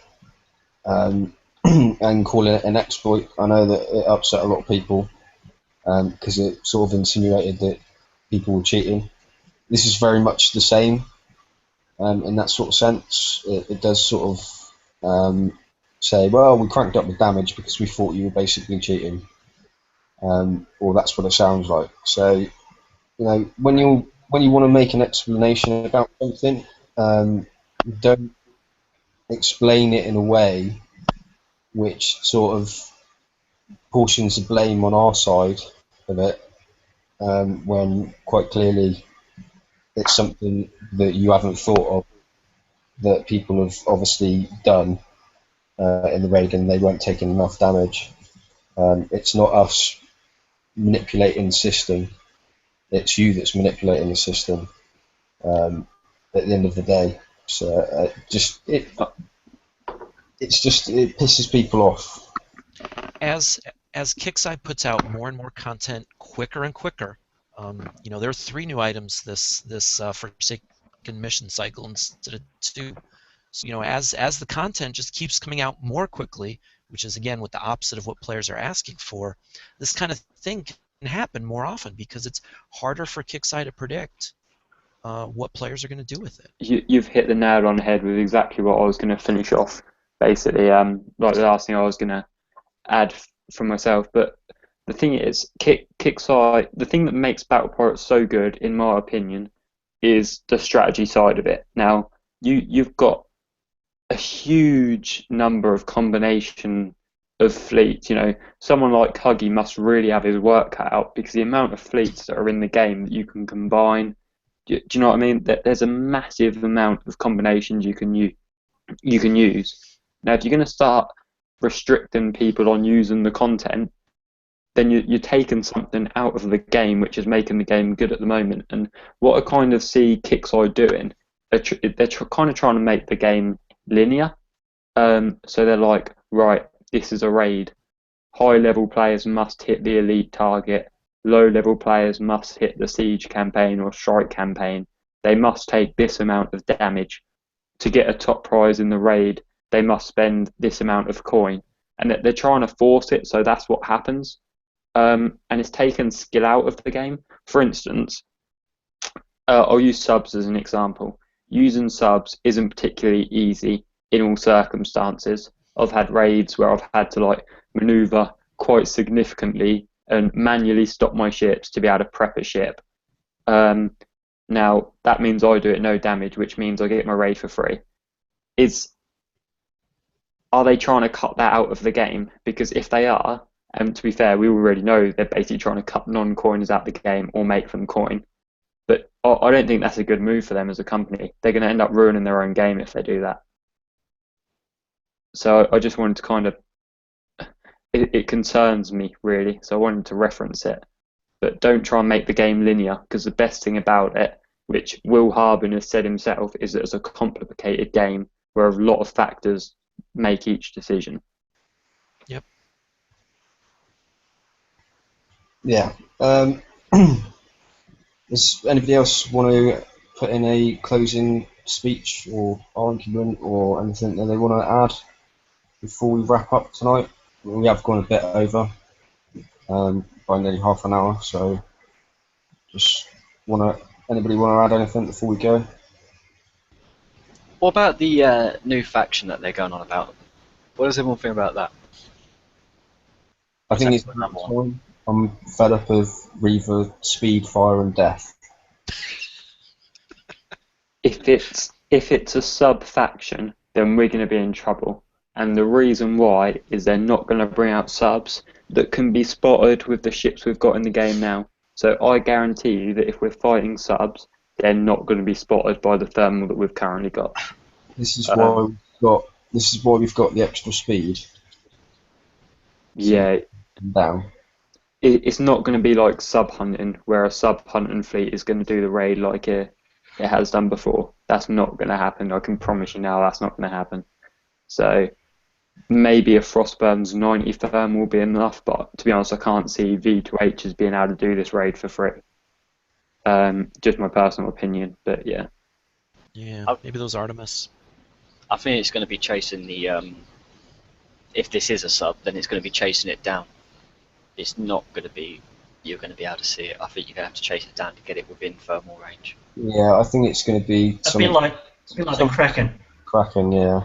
and calling it an exploit. I know that it upset a lot of people because it sort of insinuated that people were cheating. This is very much the same. In that sort of sense, it does sort of say, well, we cranked up the damage because we thought you were basically cheating, or that's what it sounds like. So, you know, when you want to make an explanation about something, don't explain it in a way which sort of portions the blame on our side of it, when quite clearly it's something that you haven't thought of, that people have obviously done in the raid and they weren't taking enough damage. It's not us manipulating the system, it's you that's manipulating the system at the end of the day. So it pisses people off. As
Kixeye puts out more and more content quicker and quicker, you know, there are 3 new items this Forsaken mission cycle instead of 2. So, you know, as the content just keeps coming out more quickly, which is again what the opposite of what players are asking for, this kind of thing can happen more often because it's harder for Kixeye to predict what players are going to do with it.
You've hit the nail on the head with exactly what I was going to finish off. Basically, like the last thing I was going to add from myself, but the thing is, Kixeye, the thing that makes Battle Pirates so good, in my opinion, is the strategy side of it. Now, you've got a huge number of combination of fleets. You know, someone like Huggy must really have his work cut out because the amount of fleets that are in the game that you can combine. Do you know what I mean? There's a massive amount of combinations you can use. Now, if you're going to start restricting people on using the content, then you're taking something out of the game which is making the game good at the moment. And what I kind of see Kickside doing, they're kind of trying to make the game linear. So they're like, right, this is a raid. High level players must hit the elite target. Low level players must hit the siege campaign or strike campaign. They must take this amount of damage. To get a top prize in the raid, they must spend this amount of coin. And they're trying to force it, so that's what happens. And it's taken skill out of the game. For instance, I'll use subs as an example. Using subs isn't particularly easy in all circumstances. I've had raids where I've had to like maneuver quite significantly and manually stop my ships to be able to prep a ship. Now that means I do it no damage, which means I get my raid for free. Are they trying to cut that out of the game? Because if they are, and to be fair, we already know they're basically trying to cut non-coiners out of the game or make them coin. But I don't think that's a good move for them as a company. They're going to end up ruining their own game if they do that. So I just wanted to kind of, it concerns me really, so I wanted to reference it. But don't try and make the game linear, because the best thing about it, which Will Harbin has said himself, is that it's a complicated game where a lot of factors make each decision.
Yep.
Yeah. Does anybody else want to put in a closing speech or argument or anything that they want to add before we wrap up tonight? We have gone a bit over by nearly half an hour, so just anybody want to add anything before we go?
What about the new faction that they're going on about? What does everyone think about that?
I think it's
Number one.
time. I'm fed up of Reaver, Speed, Fire and Death.
If it's a sub faction, then we're going to be in trouble. And the reason why is they're not going to bring out subs that can be spotted with the ships we've got in the game now. So I guarantee you that if we're fighting subs, they're not going to be spotted by the thermal that we've currently got.
This is why we've got the extra speed.
Yeah,
Down.
it's not going to be like sub hunting, where a sub hunting fleet is going to do the raid like it has done before. That's not going to happen. I can promise you now, that's not going to happen. So maybe a Frostburn's 90 firm will be enough, but to be honest, I can't see V2H as being able to do this raid for free. Just my personal opinion, but yeah.
Yeah, maybe those Artemis.
I think it's going to be chasing the. If this is a sub, then it's going to be chasing it down. It's not going to be. You're going to be able to see it. I think you're going to have to chase it down to get it within thermal range.
Yeah, I think it's going to be
A bit like the Kraken.
Kraken, yeah.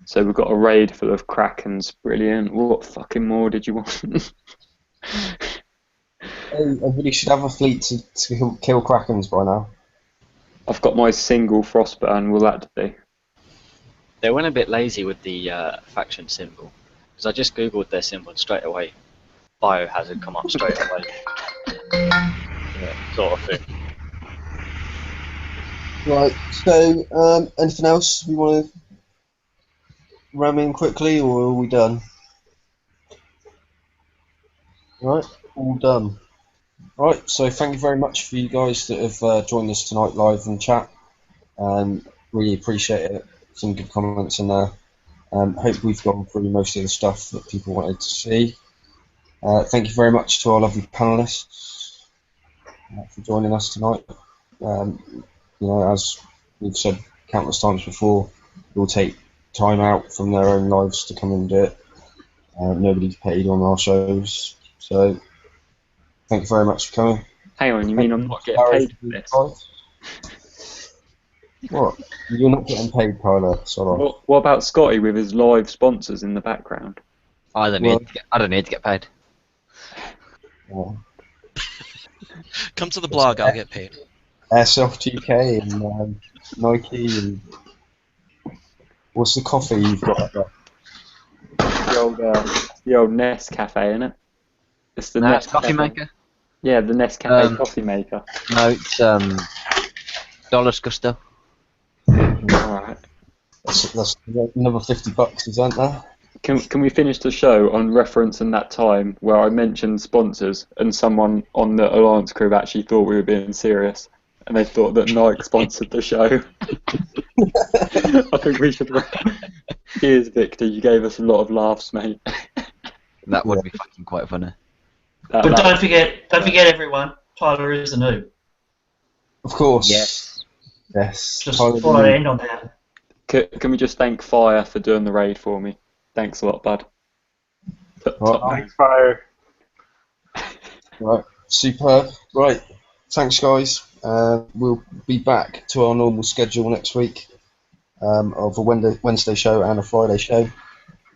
So we've got a raid full of Krakens. Brilliant. What fucking more did you want?
Everybody should have a fleet to kill Krakens by now.
I've got my single Frostburn. Will that do?
They went a bit lazy with the faction symbol, because I just googled their symbol and straight away Biohazard come up straight away. Yeah, sort of thing.
Right, so anything else we want to ram in quickly, or are we done? Right, all done. Right, so thank you very much for you guys that have joined us tonight live in chat. Really appreciate it. Some good comments in there. Hope we've gone through most of the stuff that people wanted to see. Thank you very much to our lovely panelists for joining us tonight. As we've said countless times before, we'll take time out from their own lives to come and do it. Nobody's paid on our shows, so thank you very much for coming.
Hang on, you mean I'm not getting paid for this?
What? You're not getting paid, Tyler. Sorry.
What about Scotty with his live sponsors in the background?
I don't need to get paid.
Yeah.
Come to the blog, I'll get paid.
Airsoft UK and Nike and what's the coffee you've got there?
The old Nest Cafe, isn't it? It's the
Nest coffee maker.
Yeah, the Nest Cafe coffee maker.
No, it's Dollar Gusto.
Alright.
That's another $50, isn't there?
Can we finish the show on referencing that time where I mentioned sponsors and someone on the Alliance crew actually thought we were being serious and they thought that Nike sponsored the show? I think we should. Cheers, Victor. You gave us a lot of laughs, mate.
That would be fucking quite funny.
But don't forget everyone, Tyler is a noob.
Of course.
Yes.
Yes.
Just
Tyler
thought I'd
Lee.
end on that.
Can we just thank Fire for doing the raid for me? Thanks a lot, bud.
Right.
Thanks, Fire.
Right. Superb. Right. Thanks, guys. We'll be back to our normal schedule next week of a Wednesday show and a Friday show.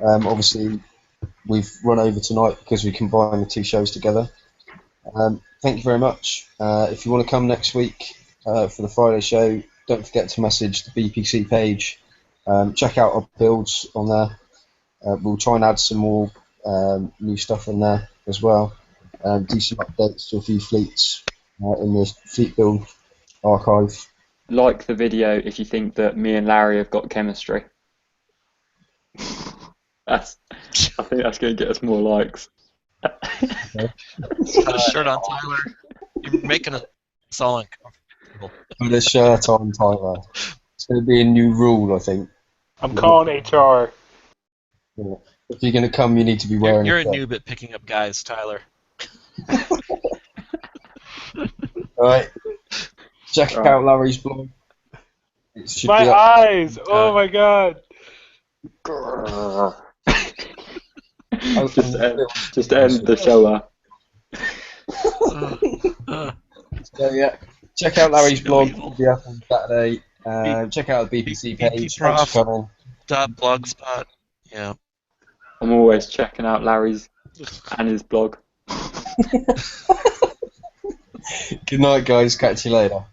Obviously, we've run over tonight because we combined the two shows together. Thank you very much. If you want to come next week for the Friday show, don't forget to message the BPC page. Check out our builds on there. We'll try and add some more new stuff in there as well. Do some updates to a few fleets in the fleet build archive.
Like the video if you think that me and Larry have got chemistry. I think that's going to get us more likes.
Put a shirt on Tyler. You're making us all uncomfortable.
Put a shirt on, Tyler. It's going to be a new rule, I think.
I'm calling HR.
Yeah. If you're going to come, you need to be wearing
You're a
shirt.
noob at picking up guys, Tyler.
Alright. Check out Larry's blog. It should
My
be up.
eyes! Oh my god!
Just end the show up.
So yeah, check out Larry's blog. It'll be up on Saturday. Check out the BBC page. Thanks for coming.
.blogspot. Yeah.
I'm always checking out Larry's and his blog.
Good night, guys. Catch you later.